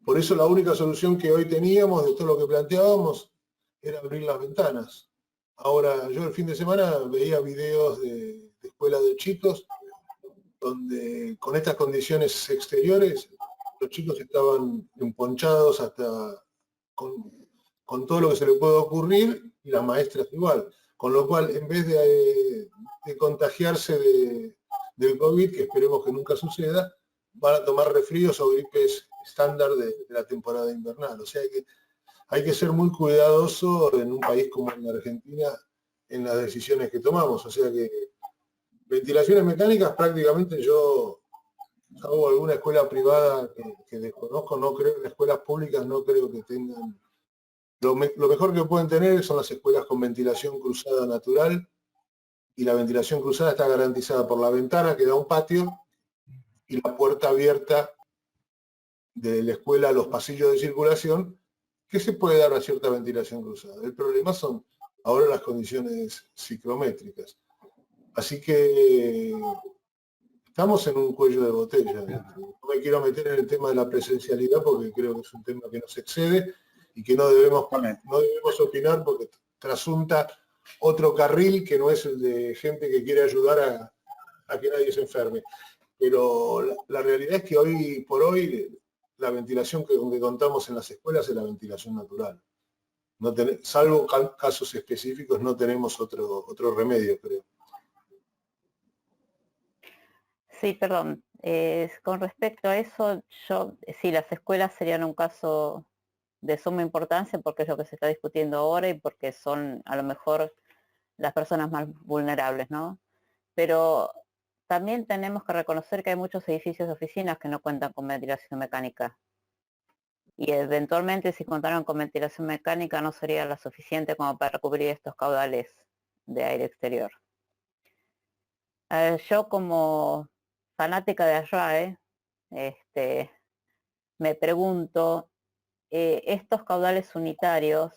Speaker 4: Por eso la única solución que hoy teníamos de todo lo que planteábamos era abrir las ventanas. Ahora, yo el fin de semana veía videos de escuelas de chicos donde con estas condiciones exteriores los chicos estaban emponchados hasta con todo lo que se le puede ocurrir, y las maestras igual. Con lo cual, en vez de contagiarse del COVID, que esperemos que nunca suceda, van a tomar resfríos o gripes estándar de la temporada invernal. O sea que hay que ser muy cuidadoso en un país como en la Argentina en las decisiones que tomamos. O sea que ventilaciones mecánicas prácticamente yo, salvo alguna escuela privada que desconozco, no creo, en escuelas públicas no creo que tengan. Lo mejor que pueden tener son las escuelas con ventilación cruzada natural, y la ventilación cruzada está garantizada por la ventana que da a un patio y la puerta abierta de la escuela a los pasillos de circulación, que se puede dar una cierta ventilación cruzada. El problema son ahora las condiciones ciclométricas. Así que estamos en un cuello de botella. No me quiero meter en el tema de la presencialidad porque creo que es un tema que nos excede y que no debemos opinar porque trasunta otro carril que no es el de gente que quiere ayudar a que nadie se enferme. Pero la realidad es que hoy por hoy la ventilación con que contamos en las escuelas es la ventilación natural. No salvo casos específicos, no tenemos otro remedio, creo.
Speaker 5: Sí, perdón. Con respecto a eso, sí, las escuelas serían un caso de suma importancia porque es lo que se está discutiendo ahora y porque son a lo mejor las personas más vulnerables, ¿no? Pero también tenemos que reconocer que hay muchos edificios de oficinas que no cuentan con ventilación mecánica. Y eventualmente, si contaran con ventilación mecánica, no sería la suficiente como para cubrir estos caudales de aire exterior. Yo como fanática de RAE, me pregunto, estos caudales unitarios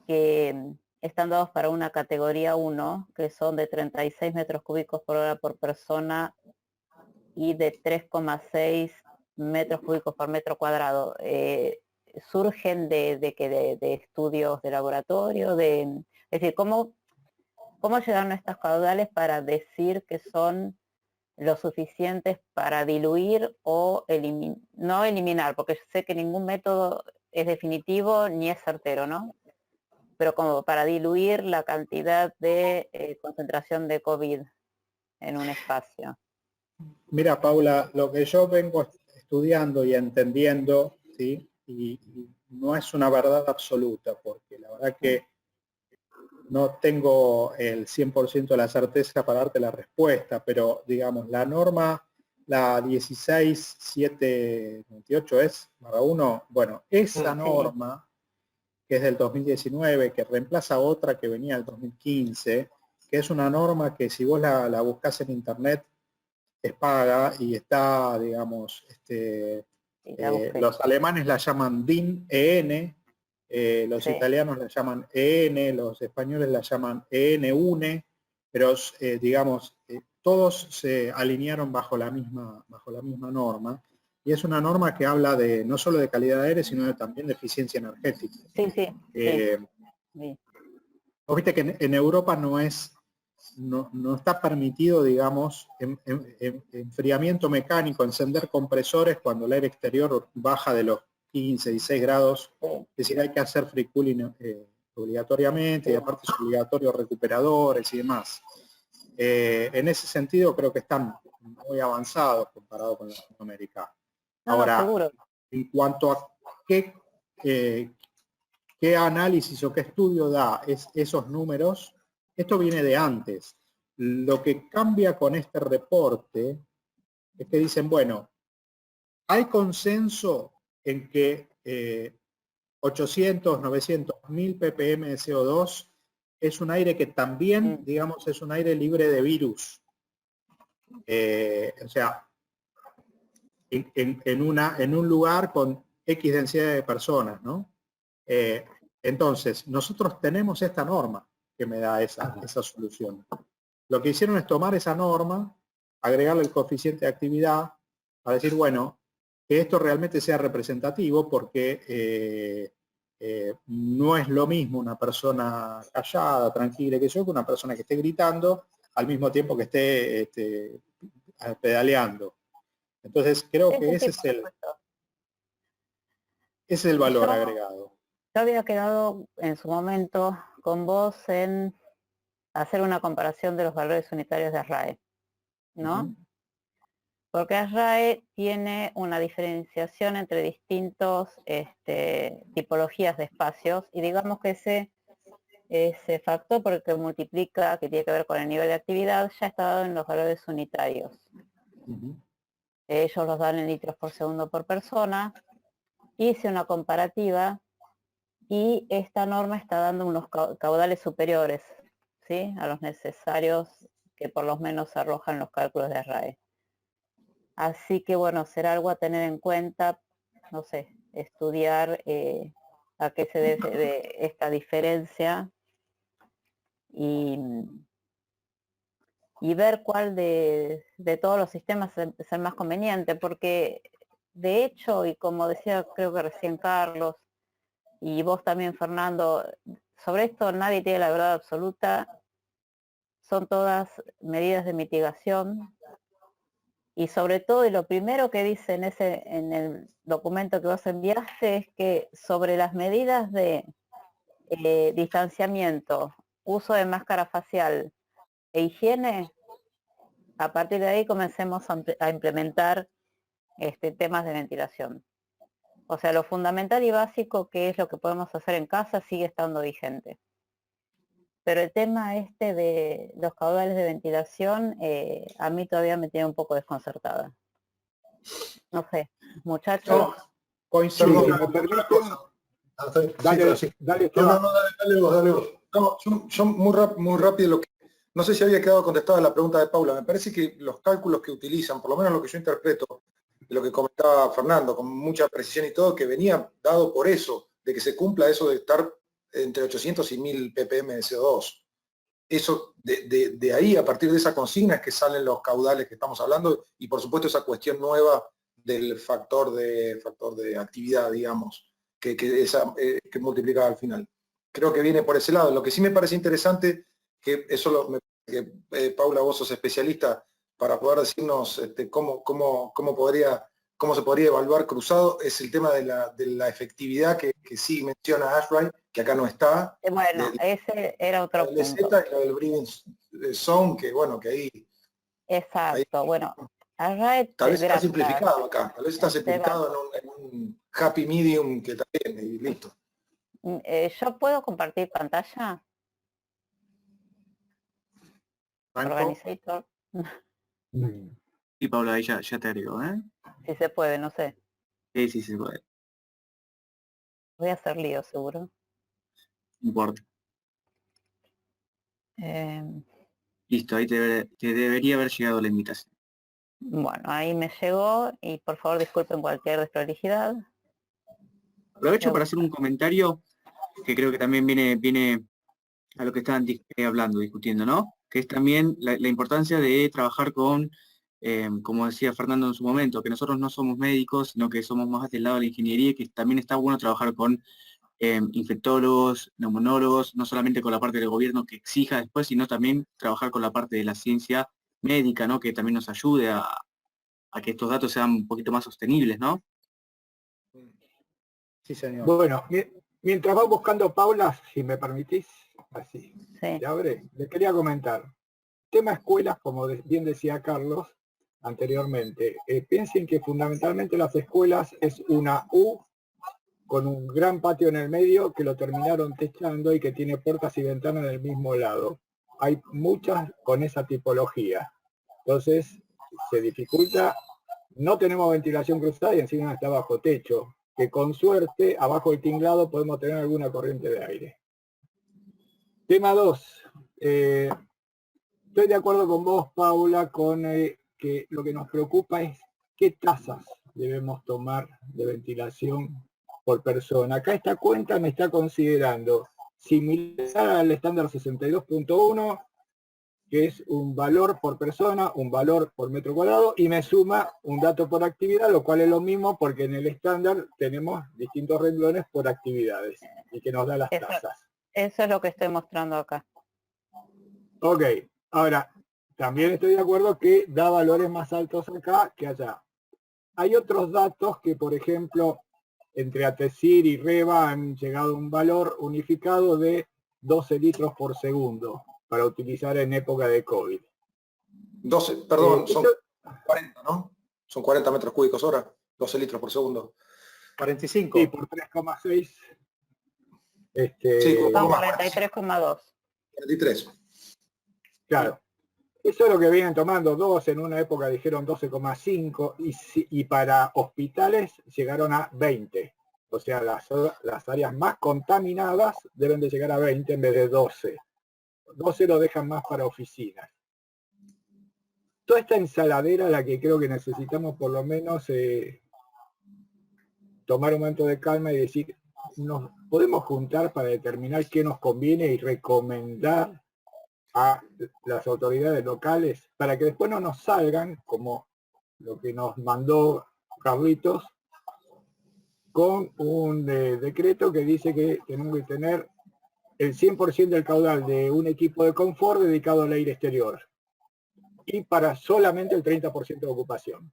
Speaker 5: que están dados para una categoría 1, que son de 36 metros cúbicos por hora por persona y de 3,6 metros cúbicos por metro cuadrado, surgen de estudios de laboratorio, es decir, ¿cómo llegaron a estos caudales para decir que son lo suficientes para diluir o no eliminar, porque sé que ningún método es definitivo ni es certero, ¿no? Pero como para diluir la cantidad de concentración de COVID en un espacio.
Speaker 2: Mira, Paula, lo que yo vengo estudiando y entendiendo, ¿sí? Y no es una verdad absoluta, porque la verdad que no tengo el 100% de la certeza para darte la respuesta, pero digamos, la norma, la 16798 es, /1, bueno, esa norma, que es del 2019, que reemplaza otra que venía del 2015, que es una norma que si vos la buscás en internet, es paga y está, digamos, los alemanes la llaman DIN EN, los italianos la llaman EN, los españoles la llaman EN-UNE, pero digamos, todos se alinearon bajo la misma norma, y es una norma que habla de no solo de calidad de aire, sino también de eficiencia energética.
Speaker 5: Sí.
Speaker 2: Vos viste que en Europa no está permitido, digamos, enfriamiento mecánico, encender compresores cuando el aire exterior baja de los 15, 16 grados. Es decir, hay que hacer free cooling obligatoriamente, y aparte es obligatorio recuperadores y demás. En ese sentido creo que están muy avanzados comparado con Latinoamérica. Ahora,
Speaker 5: seguro.
Speaker 2: En cuanto a qué análisis o qué estudio da esos números, esto viene de antes. Lo que cambia con este reporte es que dicen, bueno, hay consenso en que 800, 900, 1000 ppm de CO2 es un aire que también, digamos, es un aire libre de virus. O sea, en un lugar con X densidad de personas, ¿no? Entonces, nosotros tenemos esta norma que me da esa solución. Lo que hicieron es tomar esa norma, agregarle el coeficiente de actividad, para decir, bueno, que esto realmente sea representativo, porque no es lo mismo una persona callada, tranquila, que una persona que esté gritando al mismo tiempo que esté pedaleando. Entonces, creo que ese es el valor agregado.
Speaker 5: Yo había quedado en su momento con vos en hacer una comparación de los valores unitarios de RAE, ¿no? Porque RAE tiene una diferenciación entre distintos tipologías de espacios, y digamos que ese factor porque multiplica, que tiene que ver con el nivel de actividad, ya está dado en los valores unitarios. Ellos los dan en litros por segundo por persona. Hice una comparativa y esta norma está dando unos caudales superiores, ¿sí?, a los necesarios que por lo menos arrojan los cálculos de RAE. Así que bueno, será algo a tener en cuenta, no sé, estudiar a qué se debe esta diferencia y ver cuál de todos los sistemas es el más conveniente, porque de hecho, y como decía creo que recién Carlos, y vos también Fernando, sobre esto nadie tiene la verdad absoluta, son todas medidas de mitigación, y sobre todo, y lo primero que dice en el documento que vos enviaste es que sobre las medidas de distanciamiento, uso de máscara facial e higiene, a partir de ahí comencemos a implementar temas de ventilación. O sea, lo fundamental y básico, que es lo que podemos hacer en casa, sigue estando vigente. Pero el tema de los caudales de ventilación, a mí todavía me tiene un poco desconcertada. No sé, muchachos.
Speaker 2: No, coincido.
Speaker 3: Perdón,
Speaker 2: Si me permiten, dale,
Speaker 3: dale vos. No, yo muy rápido, no sé si había quedado contestada la pregunta de Paula. Me parece que los cálculos que utilizan, por lo menos lo que yo interpreto, de lo que comentaba Fernando, con mucha precisión y todo, que venía dado por eso, de que se cumpla eso de estar entre 800 y 1000 ppm de CO2. Eso, de ahí, a partir de esa consigna, es que salen los caudales que estamos hablando, y por supuesto esa cuestión nueva del factor de actividad, digamos, que multiplica al final. Creo que viene por ese lado. Lo que sí me parece interesante, que eso Paula, vos sos especialista, para poder decirnos cómo se podría evaluar cruzado, es el tema de la efectividad que sí menciona ASHRAE, que acá no está.
Speaker 5: Bueno, ese era otro punto.
Speaker 3: Y lo del breathing zone, que bueno, que ahí...
Speaker 5: Exacto,
Speaker 3: ahí,
Speaker 5: bueno. RAE,
Speaker 3: tal vez está simplificado acá, tal vez está simplificado en un happy medium que está bien y listo.
Speaker 5: ¿Yo puedo compartir pantalla? Organizator.
Speaker 1: Y Paula, ahí ya te agrego, ¿eh?
Speaker 5: Si se puede, no sé.
Speaker 1: Sí, se puede.
Speaker 5: Voy a hacer lío, seguro.
Speaker 1: No importa. Listo, ahí te debería haber llegado la invitación.
Speaker 5: Bueno, ahí me llegó, y por favor disculpen cualquier desprolijidad.
Speaker 1: Aprovecho para hacer un comentario que creo que también viene a lo que estaban discutiendo, ¿no? Que es también la importancia de trabajar con, como decía Fernando en su momento, que nosotros no somos médicos, sino que somos más del lado de la ingeniería, y que también está bueno trabajar con infectólogos, neumonólogos, no solamente con la parte del gobierno que exija después, sino también trabajar con la parte de la ciencia médica, ¿no? Que también nos ayude a que estos datos sean un poquito más sostenibles, ¿no?
Speaker 2: Sí, señor.
Speaker 6: Bueno, mientras va buscando Paula, si me permitís, así,
Speaker 5: Sí.
Speaker 6: ya abre, le quería comentar. Tema escuelas, como bien decía Carlos anteriormente, piensen que fundamentalmente las escuelas es una U con un gran patio en el medio que lo terminaron techando y que tiene puertas y ventanas del mismo lado. Hay muchas con esa tipología. Entonces, se dificulta, no tenemos ventilación cruzada y encima está bajo techo, que con suerte, abajo del tinglado podemos tener alguna corriente de aire. Tema 2. Estoy de acuerdo con vos, Paula, con que lo que nos preocupa es qué tasas debemos tomar de ventilación por persona. Acá esta cuenta me está considerando similar al estándar 62.1, que es un valor por persona, un valor por metro cuadrado, y me suma un dato por actividad, lo cual es lo mismo porque en el estándar tenemos distintos renglones por actividades y que nos da las tasas.
Speaker 5: Eso es lo que estoy mostrando acá.
Speaker 6: Ok, ahora, también estoy de acuerdo que da valores más altos acá que allá. Hay otros datos que, por ejemplo, entre ATESIR y REBA han llegado a un valor unificado de 12 litros por segundo para utilizar en época de COVID.
Speaker 3: 12, perdón, son 40, ¿no? Son 40 metros cúbicos hora, 12 litros por segundo.
Speaker 2: 45.
Speaker 6: Sí, por 3,6.
Speaker 3: Sí,
Speaker 5: Son
Speaker 3: como
Speaker 5: 43,2.
Speaker 3: 43.
Speaker 6: Claro. Eso es lo que vienen tomando 2, en una época dijeron 12,5 y para hospitales llegaron a 20. O sea, las áreas más contaminadas deben de llegar a 20 en vez de 12. 12 lo dejan más para oficinas. Toda esta ensaladera la que creo que necesitamos por lo menos tomar un momento de calma y decir, nos podemos juntar para determinar qué nos conviene y recomendar a las autoridades locales para que después no nos salgan, como lo que nos mandó Carlitos, con un decreto que dice que tenemos que tener el 100% del caudal de un equipo de confort dedicado al aire exterior y para solamente el 30% de ocupación.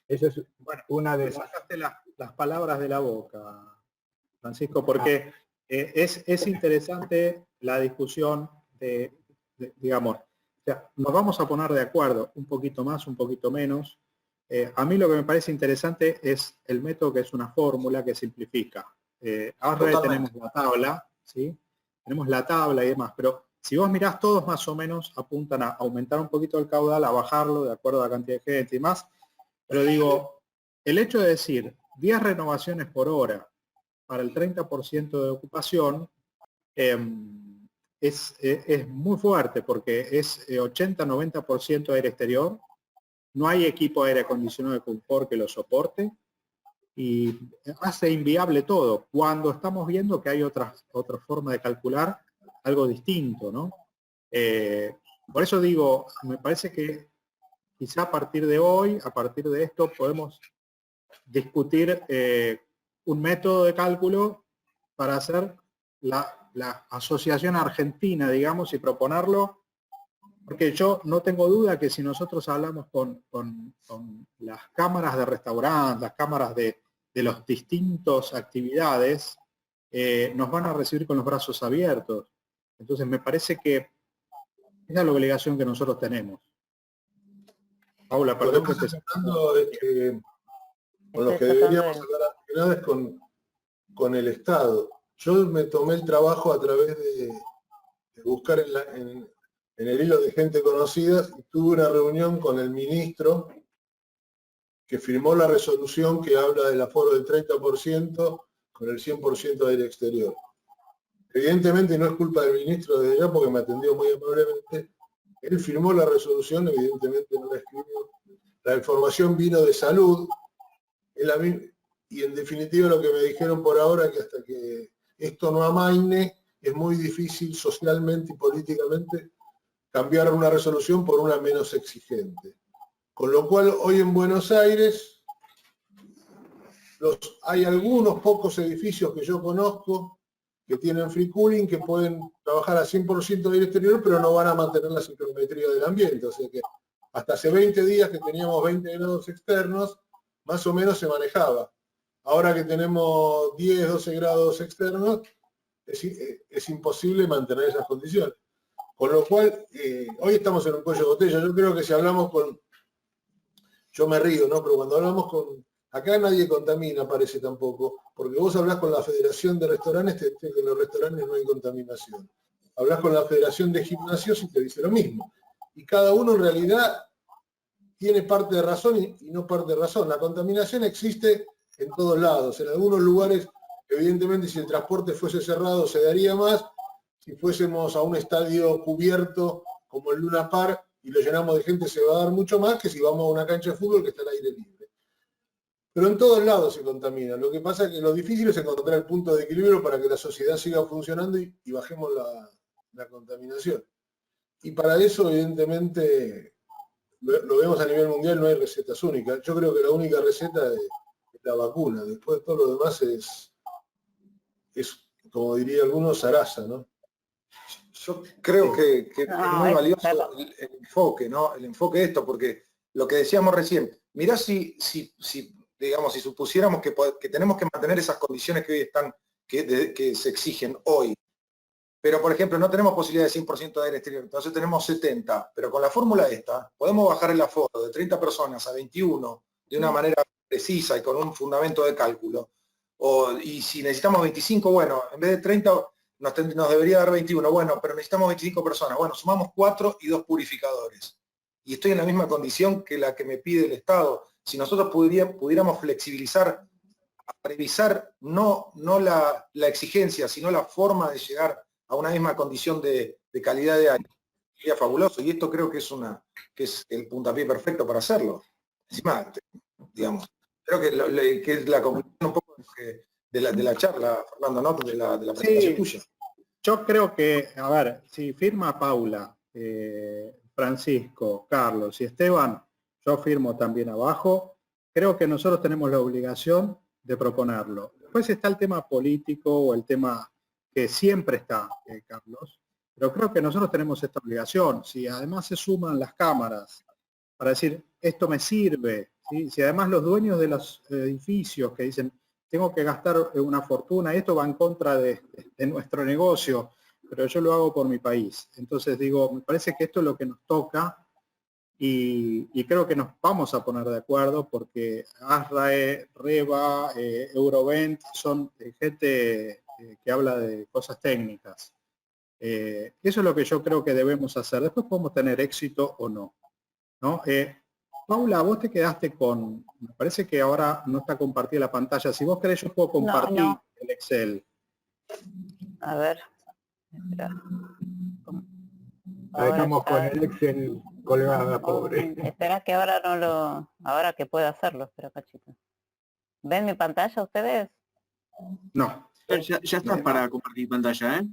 Speaker 6: Esa es una de
Speaker 2: Me sacaste las palabras de la boca, Francisco, porque es interesante la discusión digamos, o sea, nos vamos a poner de acuerdo, un poquito más, un poquito menos. A mí lo que me parece interesante es el método, que es una fórmula que simplifica. Ahora tenemos la tabla, ¿sí? Tenemos la tabla y demás, pero si vos mirás, todos más o menos apuntan a aumentar un poquito el caudal, a bajarlo de acuerdo a la cantidad de gente y más. Pero digo, el hecho de decir 10 renovaciones por hora para el 30% de ocupación es muy fuerte, porque es 80-90% aire exterior, no hay equipo de aire acondicionado de confort que lo soporte y hace inviable todo, cuando estamos viendo que hay otra forma de calcular algo distinto, ¿no? Por eso digo, me parece que quizá a partir de hoy, a partir de esto, podemos discutir un método de cálculo para hacer la asociación argentina, digamos, y proponerlo, porque yo no tengo duda que si nosotros hablamos con las cámaras de restaurantes, las cámaras de las distintas actividades, nos van a recibir con los brazos abiertos. Entonces me parece que esa es la obligación que nosotros tenemos. Paula, perdón que te...
Speaker 4: Con los que deberíamos hablar es con el Estado. Yo me tomé el trabajo a través de buscar en el hilo de gente conocida y tuve una reunión con el ministro que firmó la resolución que habla del aforo del 30% con el 100% de aire exterior. Evidentemente no es culpa del ministro desde ya porque me atendió muy amablemente. Él firmó la resolución, evidentemente no la escribió. La información vino de salud. Y en definitiva lo que me dijeron por ahora es que hasta que esto no amaine, es muy difícil socialmente y políticamente cambiar una resolución por una menos exigente. Con lo cual hoy en Buenos Aires hay algunos pocos edificios que yo conozco que tienen free cooling, que pueden trabajar a 100% de aire exterior, pero no van a mantener la ciclometría del ambiente. O sea que hasta hace 20 días que teníamos 20 grados externos, más o menos se manejaba. Ahora que tenemos 10, 12 grados externos, es imposible mantener esas condiciones. Con lo cual, hoy estamos en un cuello de botella. Yo creo que si hablamos yo me río, ¿no? Pero cuando hablamos acá nadie contamina, parece tampoco, porque vos hablás con la Federación de Restaurantes, te dice que en los restaurantes no hay contaminación. Hablás con la Federación de Gimnasios y te dice lo mismo. Y cada uno en realidad tiene parte de razón y no parte de razón. La contaminación existe en todos lados. En algunos lugares, evidentemente, si el transporte fuese cerrado se daría más. Si fuésemos a un estadio cubierto como el Luna Park y lo llenamos de gente, se va a dar mucho más que si vamos a una cancha de fútbol que está al aire libre. Pero en todos lados se contamina. Lo que pasa es que lo difícil es encontrar el punto de equilibrio para que la sociedad siga funcionando y bajemos la contaminación. Y para eso, evidentemente, lo vemos a nivel mundial, no hay recetas únicas. Yo creo que la única receta es la vacuna. Después todo lo demás es como diría algunos, zaraza, ¿no?
Speaker 3: Yo creo que es muy valioso el enfoque, ¿no? El enfoque de esto, porque lo que decíamos recién, mirá si supusiéramos que tenemos que mantener esas condiciones que que se exigen hoy. Pero, por ejemplo, no tenemos posibilidad de 100% de aire exterior, entonces tenemos 70. Pero con la fórmula esta, podemos bajar el aforo de 30 personas a 21 de una manera precisa y con un fundamento de cálculo. Y si necesitamos 25, bueno, en vez de 30 nos debería dar 21. Bueno, pero necesitamos 25 personas. Bueno, sumamos 4 y 2 purificadores. Y estoy en la misma condición que la que me pide el Estado. Si nosotros pudiéramos flexibilizar, revisar no la exigencia, sino la forma de llegar a una misma condición de calidad de aire, sería fabuloso. Y esto creo que es el puntapié perfecto para hacerlo. Encima, digamos, creo que es la conclusión un poco de la charla, Fernando, ¿no? De la presentación tuya.
Speaker 2: Yo creo que, a ver, si firma Paula, Francisco, Carlos y Esteban, yo firmo también abajo. Creo que nosotros tenemos la obligación de proponerlo. Después está el tema político o el tema que siempre está, Carlos, pero creo que nosotros tenemos esta obligación. Si además se suman las cámaras para decir, esto me sirve, ¿sí? Si además los dueños de los edificios que dicen, tengo que gastar una fortuna, esto va en contra de nuestro negocio, pero yo lo hago por mi país. Entonces digo, me parece que esto es lo que nos toca y creo que nos vamos a poner de acuerdo porque ASRAE, REVA, Eurovent son gente que habla de cosas técnicas. Eso es lo que yo creo que debemos hacer. Después podemos tener éxito o no, ¿no? Paula, vos te quedaste con, me parece que ahora no está compartida la pantalla. Si vos querés, yo puedo compartir el Excel.
Speaker 5: A ver, espera.
Speaker 6: Ahí estamos con el Excel colgada, pobre.
Speaker 5: Espera que ahora ahora que pueda hacerlo, espera cachito. ¿Ven mi pantalla ustedes?
Speaker 2: No.
Speaker 1: Ya estás para compartir pantalla, ¿eh?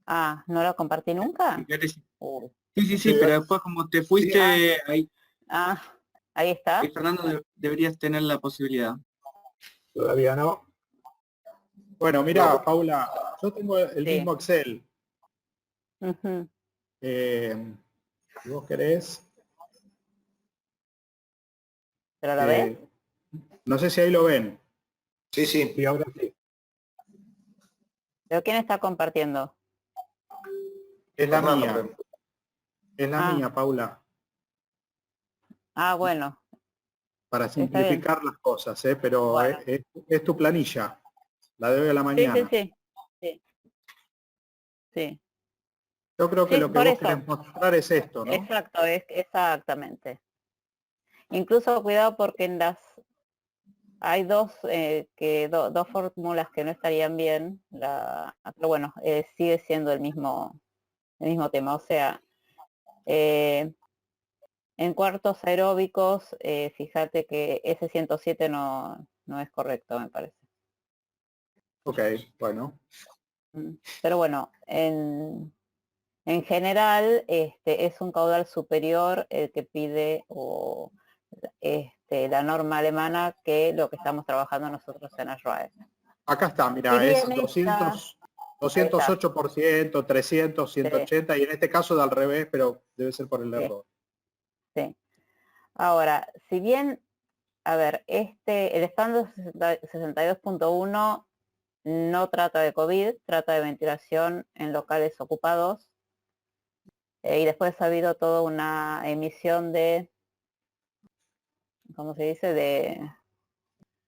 Speaker 5: Ah, ¿no la compartí nunca?
Speaker 1: Sí, pero después como te fuiste, ahí
Speaker 5: ahí está.
Speaker 1: ahí, Fernando, deberías tener la posibilidad.
Speaker 6: Todavía no.
Speaker 2: Bueno, mira, Paula, yo tengo el mismo Excel. Si vos querés.
Speaker 5: ¿Pero lo ven?
Speaker 2: No sé si ahí lo ven.
Speaker 3: Sí, sí.
Speaker 6: Y ahora sí.
Speaker 5: ¿Pero quién está compartiendo?
Speaker 2: Es la
Speaker 3: Fernando,
Speaker 2: mía. Es la mía, Paula.
Speaker 5: Bueno.
Speaker 2: Para simplificar las cosas, pero bueno. Es tu planilla. La de hoy a la mañana.
Speaker 5: Sí.
Speaker 2: Yo creo que lo que vos querés mostrar es esto, ¿no?
Speaker 5: Exacto, exactamente. Incluso cuidado porque hay dos fórmulas que no estarían bien, pero bueno, sigue siendo el mismo tema. O sea, en cuartos aeróbicos, fíjate que ese 107 no es correcto, me parece.
Speaker 2: Ok, bueno.
Speaker 5: Pero bueno, en general es un caudal superior el que pide la norma alemana que lo que estamos trabajando nosotros en ASRAE.
Speaker 2: Acá está, mira, es 208%, 300, 180 y en este caso da al revés, pero debe ser por el error.
Speaker 5: Sí. Ahora, si bien, a ver, el estándar 62.1 no trata de COVID, trata de ventilación en locales ocupados. Y después ha habido toda una emisión de, ¿cómo se dice? De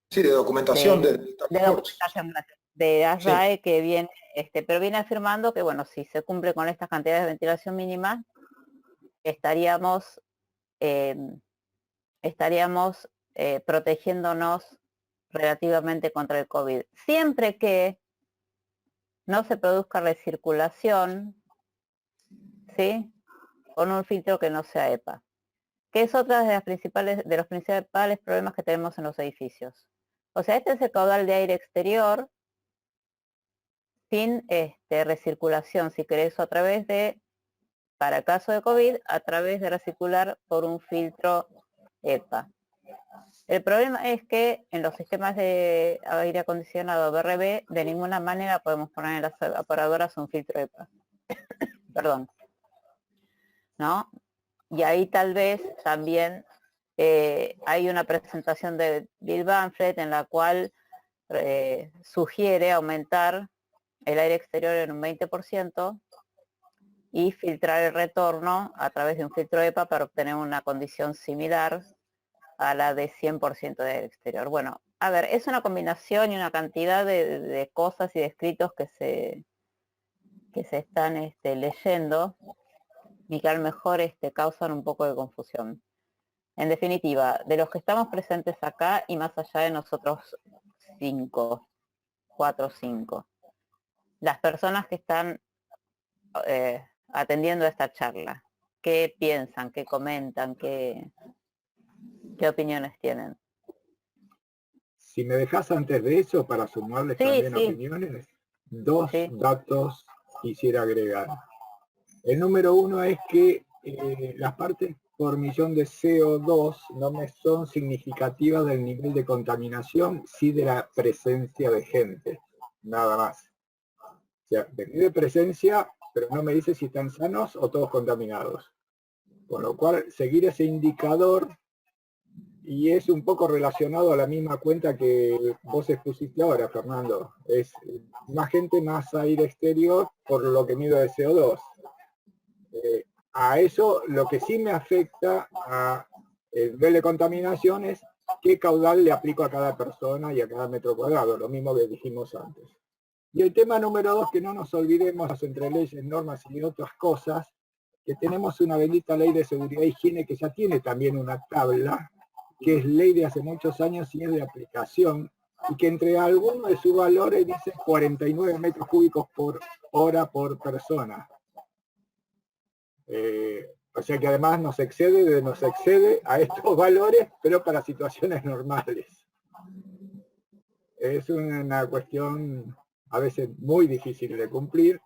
Speaker 3: documentación
Speaker 5: de documentación de ASRAE que viene, pero viene afirmando que bueno, si se cumple con estas cantidades de ventilación mínima, estaríamos protegiéndonos relativamente contra el COVID. Siempre que no se produzca recirculación, ¿sí? Con un filtro que no sea EPA, que es otra de los principales problemas que tenemos en los edificios. O sea, este es el caudal de aire exterior sin recirculación, si querés, a través de, para el caso de COVID, a través de recircular por un filtro EPA. El problema es que en los sistemas de aire acondicionado BRB de ninguna manera podemos poner en las evaporadoras un filtro EPA. Perdón. ¿No? Y ahí tal vez también hay una presentación de Bill Banflet en la cual sugiere aumentar el aire exterior en un 20% y filtrar el retorno a través de un filtro EPA para obtener una condición similar a la de 100% de aire exterior. Bueno, a ver, es una combinación y una cantidad de cosas y de escritos que se están leyendo y que a lo mejor causan un poco de confusión. En definitiva, de los que estamos presentes acá y más allá de nosotros 4 o 5, las personas que están atendiendo a esta charla, ¿qué piensan, qué comentan, qué opiniones tienen?
Speaker 6: Si me dejas antes de eso, para sumarles también opiniones, dos datos quisiera agregar. El número uno es que las partes por millón de CO2 no me son significativas del nivel de contaminación, sí de la presencia de gente, nada más. O sea, me pide presencia, pero no me dice si están sanos o todos contaminados. Con lo cual, seguir ese indicador, y es un poco relacionado a la misma cuenta que vos expusiste ahora, Fernando, es más gente, más aire exterior, por lo que mido de CO2. A eso lo que sí me afecta a el nivel de contaminación es qué caudal le aplico a cada persona y a cada metro cuadrado, lo mismo que dijimos antes. Y el tema número 2, que no nos olvidemos entre leyes, normas y otras cosas, que tenemos una bendita ley de seguridad e higiene que ya tiene también una tabla, que es ley de hace muchos años y es de aplicación, y que entre algunos de sus valores dice 49 metros cúbicos por hora por persona. O sea que además nos excede a estos valores, pero para situaciones normales. Es una cuestión a veces muy difícil de cumplir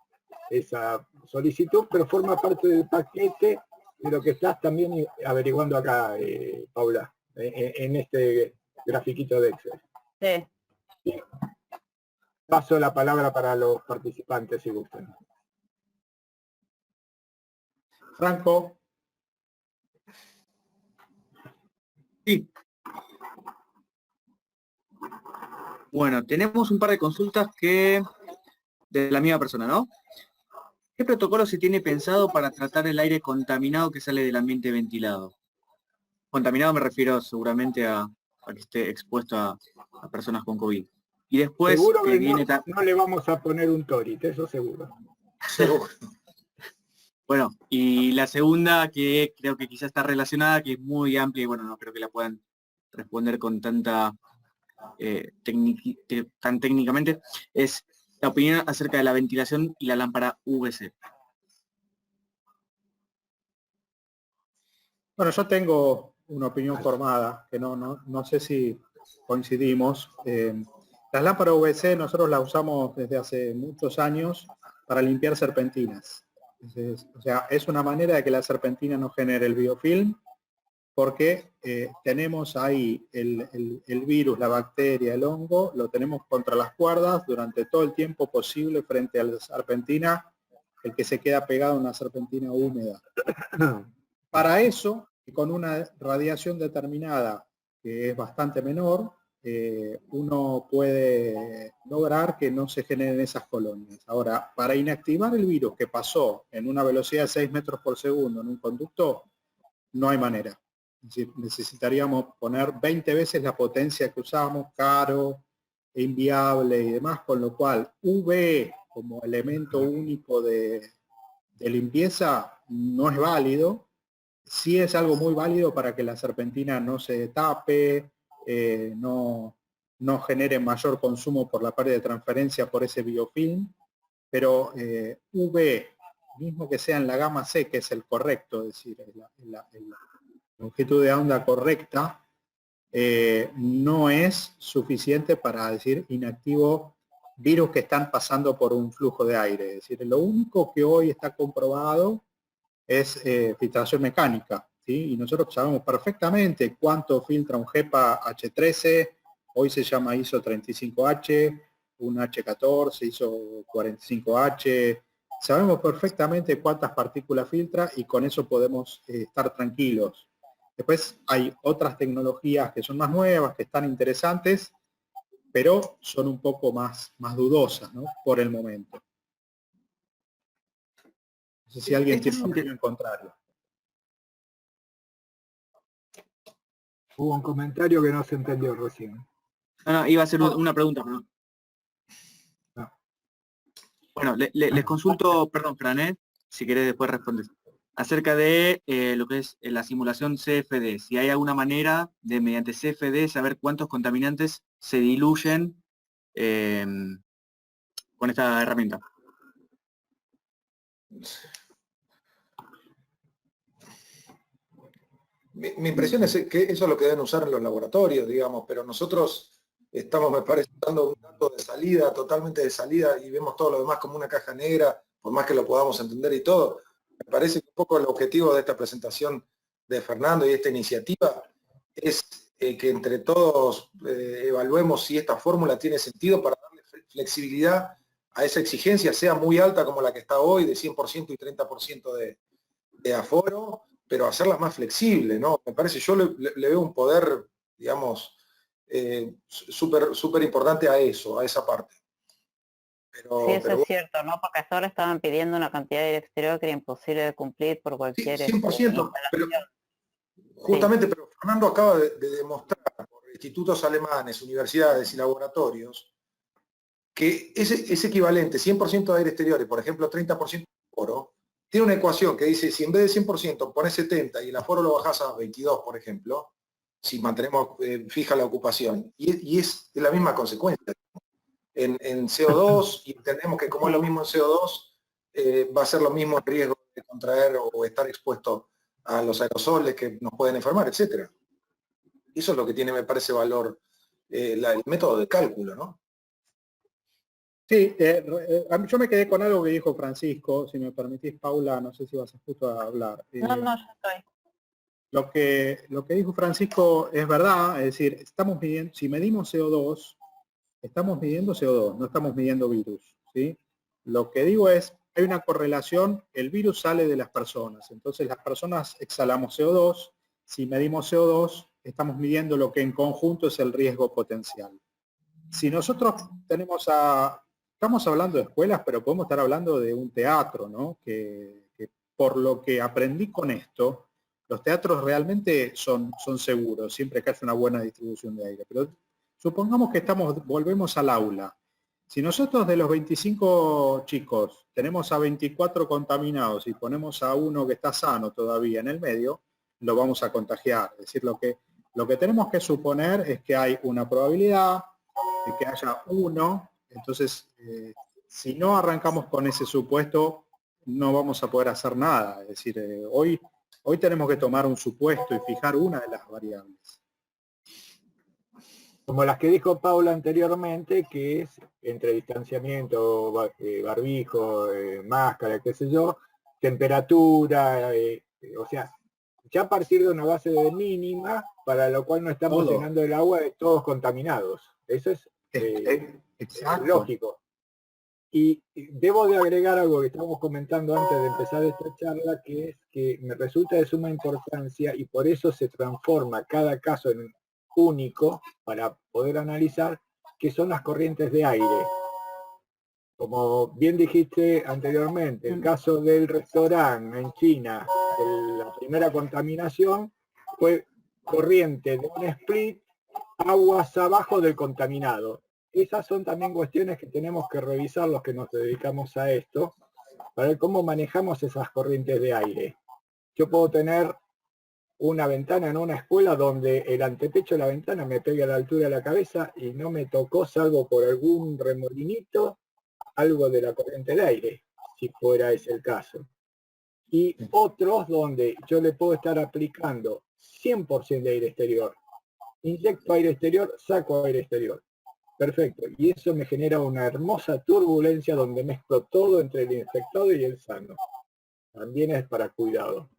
Speaker 6: esa solicitud, pero forma parte del paquete de lo que estás también averiguando acá, Paula, en este grafiquito de Excel.
Speaker 5: Sí.
Speaker 6: Paso la palabra para los participantes, si gustan.
Speaker 2: Franco.
Speaker 1: Sí. Bueno, tenemos un par de consultas que de la misma persona, ¿no? ¿Qué protocolo se tiene pensado para tratar el aire contaminado que sale del ambiente ventilado? Contaminado me refiero seguramente a que esté expuesto a personas con COVID. Y después
Speaker 6: seguro que
Speaker 1: viene
Speaker 6: no le vamos a poner un TORIT, eso seguro.
Speaker 3: Seguro.
Speaker 1: Bueno, y la segunda, que creo que quizás está relacionada, que es muy amplia y bueno, no creo que la puedan responder con tanta tan técnicamente, es la opinión acerca de la ventilación y la lámpara UVC.
Speaker 2: Bueno, yo tengo una opinión formada, que no sé si coincidimos. Las lámparas UVC nosotros las usamos desde hace muchos años para limpiar serpentinas. O sea, es una manera de que la serpentina no genere el biofilm, porque tenemos ahí el virus, la bacteria, el hongo, lo tenemos contra las cuerdas durante todo el tiempo posible frente a la serpentina, el que se queda pegado a una serpentina húmeda. Para eso, y con una radiación determinada que es bastante menor, uno puede lograr que no se generen esas colonias. Ahora, para inactivar el virus que pasó en una velocidad de 6 metros por segundo en un conducto, no hay manera. Es decir, necesitaríamos poner 20 veces la potencia que usamos, caro, inviable y demás, con lo cual UV como elemento único de limpieza no es válido. Sí es algo muy válido para que la serpentina no se tape, no genere mayor consumo por la pérdida de transferencia por ese biofilm, pero UV, mismo que sea en la gama C, que es el correcto, es decir, la longitud de onda correcta, no es suficiente para decir inactivo virus que están pasando por un flujo de aire. Es decir, lo único que hoy está comprobado es filtración mecánica, ¿sí? Y nosotros sabemos perfectamente cuánto filtra un HEPA H13, hoy se llama ISO 35H, un H14, ISO 45H, sabemos perfectamente cuántas partículas filtra y con eso podemos estar tranquilos. Después hay otras tecnologías que son más nuevas, que están interesantes, pero son un poco más dudosas, ¿no? Por el momento. No sé si alguien tiene una opinión contraria.
Speaker 6: Hubo un comentario que no se entendió recién.
Speaker 1: No, iba a hacer una pregunta, ¿no?
Speaker 6: No.
Speaker 1: Bueno, les consulto, perdón, Fran, si querés después responder, acerca de lo que es la simulación CFD, si hay alguna manera de, mediante CFD, saber cuántos contaminantes se diluyen con esta herramienta.
Speaker 3: Mi impresión es que eso es lo que deben usar en los laboratorios, digamos, pero nosotros estamos, me parece, dando un dato de salida, totalmente de salida, y vemos todo lo demás como una caja negra, por más que lo podamos entender y todo. Me parece que un poco el objetivo de esta presentación de Fernando y esta iniciativa es que entre todos evaluemos si esta fórmula tiene sentido para darle flexibilidad a esa exigencia, sea muy alta como la que está hoy, de 100% y 30% de aforo, pero hacerla más flexible, ¿no? Me parece, yo le veo un poder, digamos, súper importante a eso, a esa parte. Pero,
Speaker 5: sí, eso es cierto, ¿no? Porque hasta ahora estaban pidiendo una cantidad de aire exterior que era imposible de cumplir por cualquier...
Speaker 3: 100%, pero justamente, sí. Pero Fernando acaba de demostrar por institutos alemanes, universidades y laboratorios que es equivalente 100% de aire exterior y, por ejemplo, 30% de aforo, tiene una ecuación que dice, si en vez de 100% pones 70 y el aforo lo bajás a 22, por ejemplo, si mantenemos fija la ocupación, y es la misma consecuencia. En CO2, y entendemos que como es lo mismo en CO2, va a ser lo mismo el riesgo de contraer o estar expuesto a los aerosoles que nos pueden enfermar, etc. Eso es lo que tiene, me parece, valor el método de cálculo, ¿no?
Speaker 2: Sí, yo me quedé con algo que dijo Francisco, si me permitís, Paula, no sé si vas a justo a hablar.
Speaker 5: No, yo estoy.
Speaker 2: Lo que dijo Francisco es verdad, es decir, estamos midiendo, si medimos CO2, estamos midiendo CO2, no estamos midiendo virus, ¿sí? Lo que digo es, hay una correlación, el virus sale de las personas, entonces las personas exhalamos CO2, si medimos CO2, estamos midiendo lo que en conjunto es el riesgo potencial. Si nosotros estamos hablando de escuelas, pero podemos estar hablando de un teatro, ¿no? Que por lo que aprendí con esto, los teatros realmente son seguros, siempre que haya una buena distribución de aire. Pero supongamos que volvemos al aula. Si nosotros de los 25 chicos tenemos a 24 contaminados y ponemos a uno que está sano todavía en el medio, lo vamos a contagiar. Es decir, lo que tenemos que suponer es que hay una probabilidad de que haya uno. Entonces, si no arrancamos con ese supuesto, no vamos a poder hacer nada. Es decir, hoy tenemos que tomar un supuesto y fijar una de las variables.
Speaker 6: Como las que dijo Paula anteriormente, que es entre distanciamiento, barbijo, máscara, qué sé yo, temperatura, o sea, ya a partir de una base de mínima, para lo cual no estamos llenando el agua de todos contaminados. Eso es lógico. Y debo de agregar algo que estábamos comentando antes de empezar esta charla, que es que me resulta de suma importancia y por eso se transforma cada caso en único para poder analizar, que son las corrientes de aire. Como bien dijiste anteriormente, el caso del restaurante en China, la primera contaminación fue corriente de un split, aguas abajo del contaminado. Esas son también cuestiones que tenemos que revisar los que nos dedicamos a esto, para ver cómo manejamos esas corrientes de aire. Yo puedo tener una ventana en una escuela donde el antepecho de la ventana me pegue a la altura de la cabeza y no me tocó, salvo por algún remolinito, algo de la corriente de aire, si fuera ese el caso. Y otros donde yo le puedo estar aplicando 100% de aire exterior. Inyecto aire exterior, saco aire exterior. Perfecto. Y eso me genera una hermosa turbulencia donde mezclo todo entre el infectado y el sano. También es para cuidado.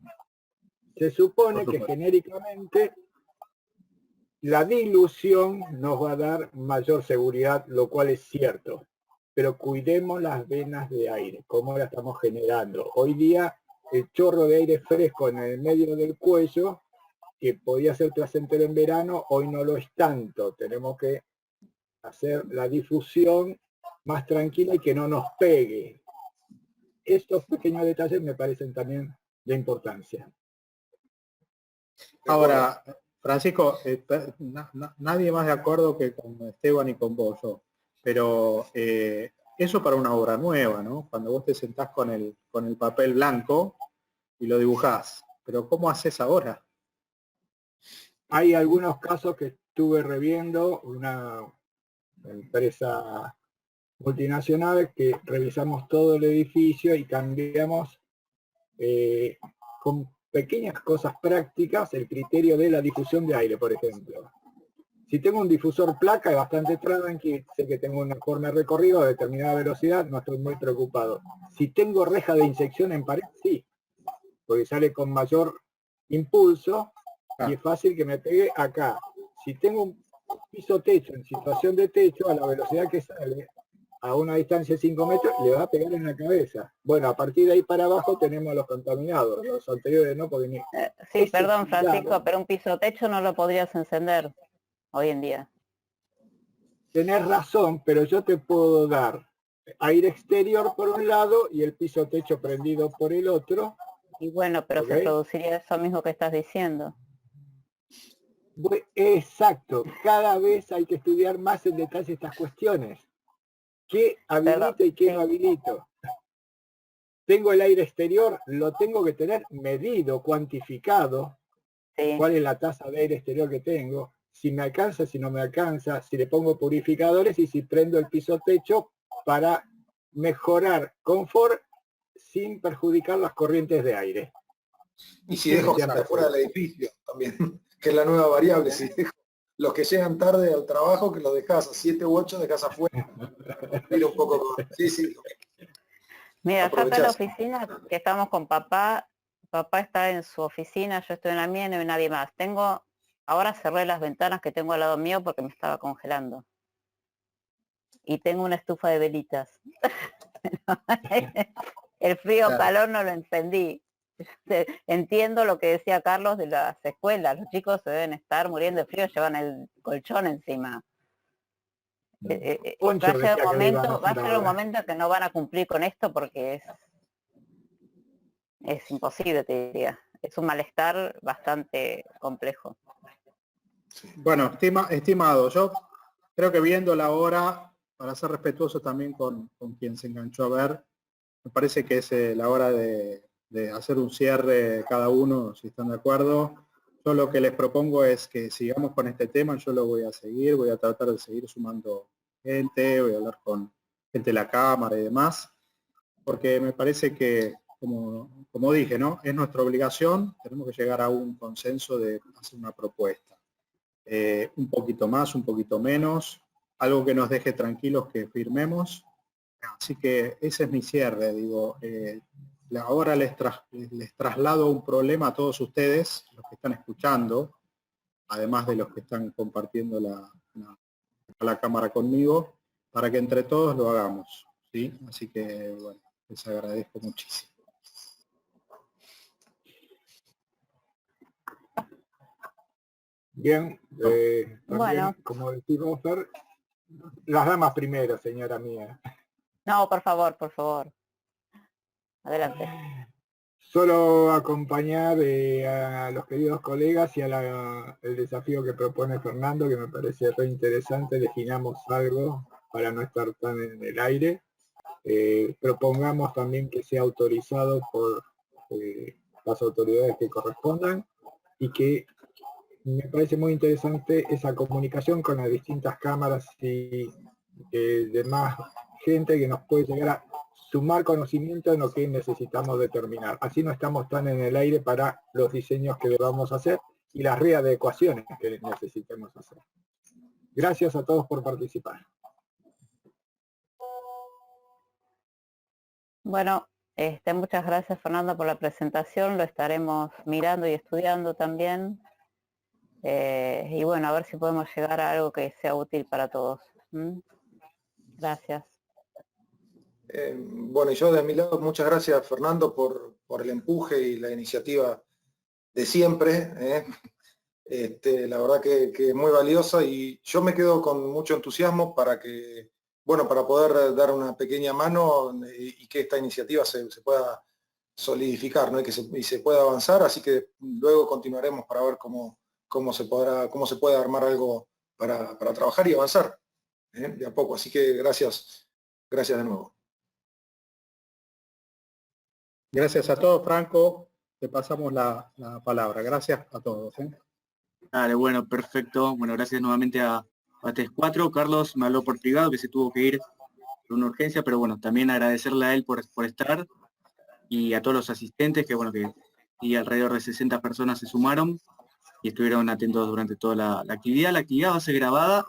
Speaker 6: Se supone que genéricamente la dilución nos va a dar mayor seguridad, lo cual es cierto. Pero cuidemos las venas de aire, cómo la estamos generando. Hoy día el chorro de aire fresco en el medio del cuello, que podía ser placentero en verano, hoy no lo es tanto. Tenemos que hacer la difusión más tranquila y que no nos pegue. Estos pequeños detalles me parecen también de importancia.
Speaker 2: Ahora, Francisco, nadie más de acuerdo que con Esteban y con vos, yo. Pero eso para una obra nueva, ¿no? Cuando vos te sentás con el papel blanco y lo dibujás. Pero ¿cómo haces ahora?
Speaker 6: Hay algunos casos que estuve reviendo, una empresa multinacional que revisamos todo el edificio y cambiamos con pequeñas cosas prácticas el criterio de la difusión de aire, por ejemplo. Si tengo un difusor placa es bastante tranqui, sé que tengo una forma de recorrido a determinada velocidad, no estoy muy preocupado. Si tengo reja de inyección en pared, sí, porque sale con mayor impulso y es fácil que me pegue acá. Si tengo un piso techo en situación de techo, a la velocidad que sale, a una distancia de 5 metros, le va a pegar en la cabeza. Bueno, a partir de ahí para abajo tenemos los contaminados, los anteriores no, porque ni...
Speaker 5: Sí, perdón, Francisco, pero un piso techo no lo podrías encender hoy en día.
Speaker 6: Tenés razón, pero yo te puedo dar aire exterior por un lado y el piso techo prendido por el otro.
Speaker 5: Y bueno, pero se produciría eso mismo que estás diciendo.
Speaker 6: Exacto, cada vez hay que estudiar más en detalle estas cuestiones. ¿Qué habilito y qué no habilito? Tengo el aire exterior, lo tengo que tener medido, cuantificado. Sí. ¿Cuál es la tasa de aire exterior que tengo? Si me alcanza, si no me alcanza, si le pongo purificadores y si prendo el piso techo para mejorar confort sin perjudicar las corrientes de aire.
Speaker 3: Y si dejo gente fuera del edificio también, que es la nueva variable, si dejo los que llegan tarde al trabajo, que los dejas a 7 u 8, dejas afuera. Mira un poco con... Sí.
Speaker 5: Mira, acá en la oficina, que estamos con papá está en su oficina, yo estoy en la mía y no hay nadie más. Ahora cerré las ventanas que tengo al lado mío porque me estaba congelando. Y tengo una estufa de velitas. El frío calor no lo entendí. Entiendo lo que decía Carlos de las escuelas. Los chicos se deben estar muriendo de frío, llevan el colchón encima. Va a ser un momento que no van a cumplir con esto porque es imposible, te diría. Es un malestar bastante complejo.
Speaker 2: Bueno, estimado, yo creo que viendo la hora, para ser respetuoso también con quien se enganchó a ver, me parece que es la hora de hacer un cierre cada uno, si están de acuerdo. Yo lo que les propongo es que sigamos con este tema, yo lo voy a seguir, voy a tratar de seguir sumando gente, voy a hablar con gente de la Cámara y demás, porque me parece que, como dije, ¿no? Es nuestra obligación, tenemos que llegar a un consenso de hacer una propuesta. Un poquito más, un poquito menos, algo que nos deje tranquilos que firmemos. Así que ese es mi cierre, digo. Ahora les traslado un problema a todos ustedes, los que están escuchando, además de los que están compartiendo la cámara conmigo, para que entre todos lo hagamos, ¿sí? Así que, bueno, les agradezco muchísimo.
Speaker 6: Bien, bueno, como decimos, Fer, las damas primero, señora mía.
Speaker 5: No, por favor. Adelante.
Speaker 6: Solo acompañar a los queridos colegas y a el desafío que propone Fernando, que me parece re interesante. Definamos algo para no estar tan en el aire. Propongamos también que sea autorizado por las autoridades que correspondan y que me parece muy interesante esa comunicación con las distintas cámaras y demás gente que nos puede llegar a sumar conocimiento en lo que necesitamos determinar. Así no estamos tan en el aire para los diseños que debamos hacer y las readecuaciones que necesitemos hacer. Gracias a todos por participar.
Speaker 5: Bueno, muchas gracias Fernando por la presentación, lo estaremos mirando y estudiando también. Y bueno, a ver si podemos llegar a algo que sea útil para todos. Gracias.
Speaker 3: Bueno, y yo de mi lado, muchas gracias Fernando por el empuje y la iniciativa de siempre. La verdad que es muy valiosa y yo me quedo con mucho entusiasmo para que, bueno, para poder dar una pequeña mano y que esta iniciativa se pueda solidificar, ¿no? Y se pueda avanzar, así que luego continuaremos para ver cómo se puede armar algo para trabajar y avanzar, de a poco. Así que gracias de nuevo.
Speaker 2: Gracias a todos, Franco. Te pasamos la palabra. Gracias a todos.
Speaker 1: Dale, bueno, perfecto. Bueno, gracias nuevamente a T4. Carlos me habló por privado que se tuvo que ir por una urgencia, pero bueno, también agradecerle a él por estar y a todos los asistentes, que bueno, y alrededor de 60 personas se sumaron y estuvieron atentos durante toda la actividad. La actividad va a ser grabada,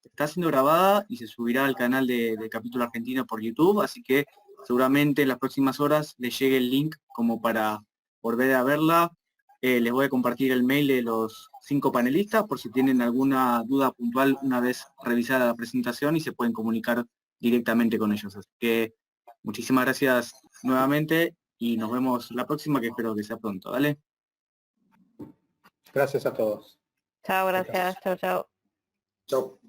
Speaker 1: está siendo grabada y se subirá al canal de Capítulo Argentino por YouTube, así que seguramente en las próximas horas les llegue el link como para volver a verla. Les voy a compartir el mail de los 5 panelistas por si tienen alguna duda puntual una vez revisada la presentación y se pueden comunicar directamente con ellos. Así que muchísimas gracias nuevamente y nos vemos la próxima, que espero que sea pronto. Dale.
Speaker 2: Gracias a todos.
Speaker 5: Chao, gracias. Chao, chao.
Speaker 3: Chao.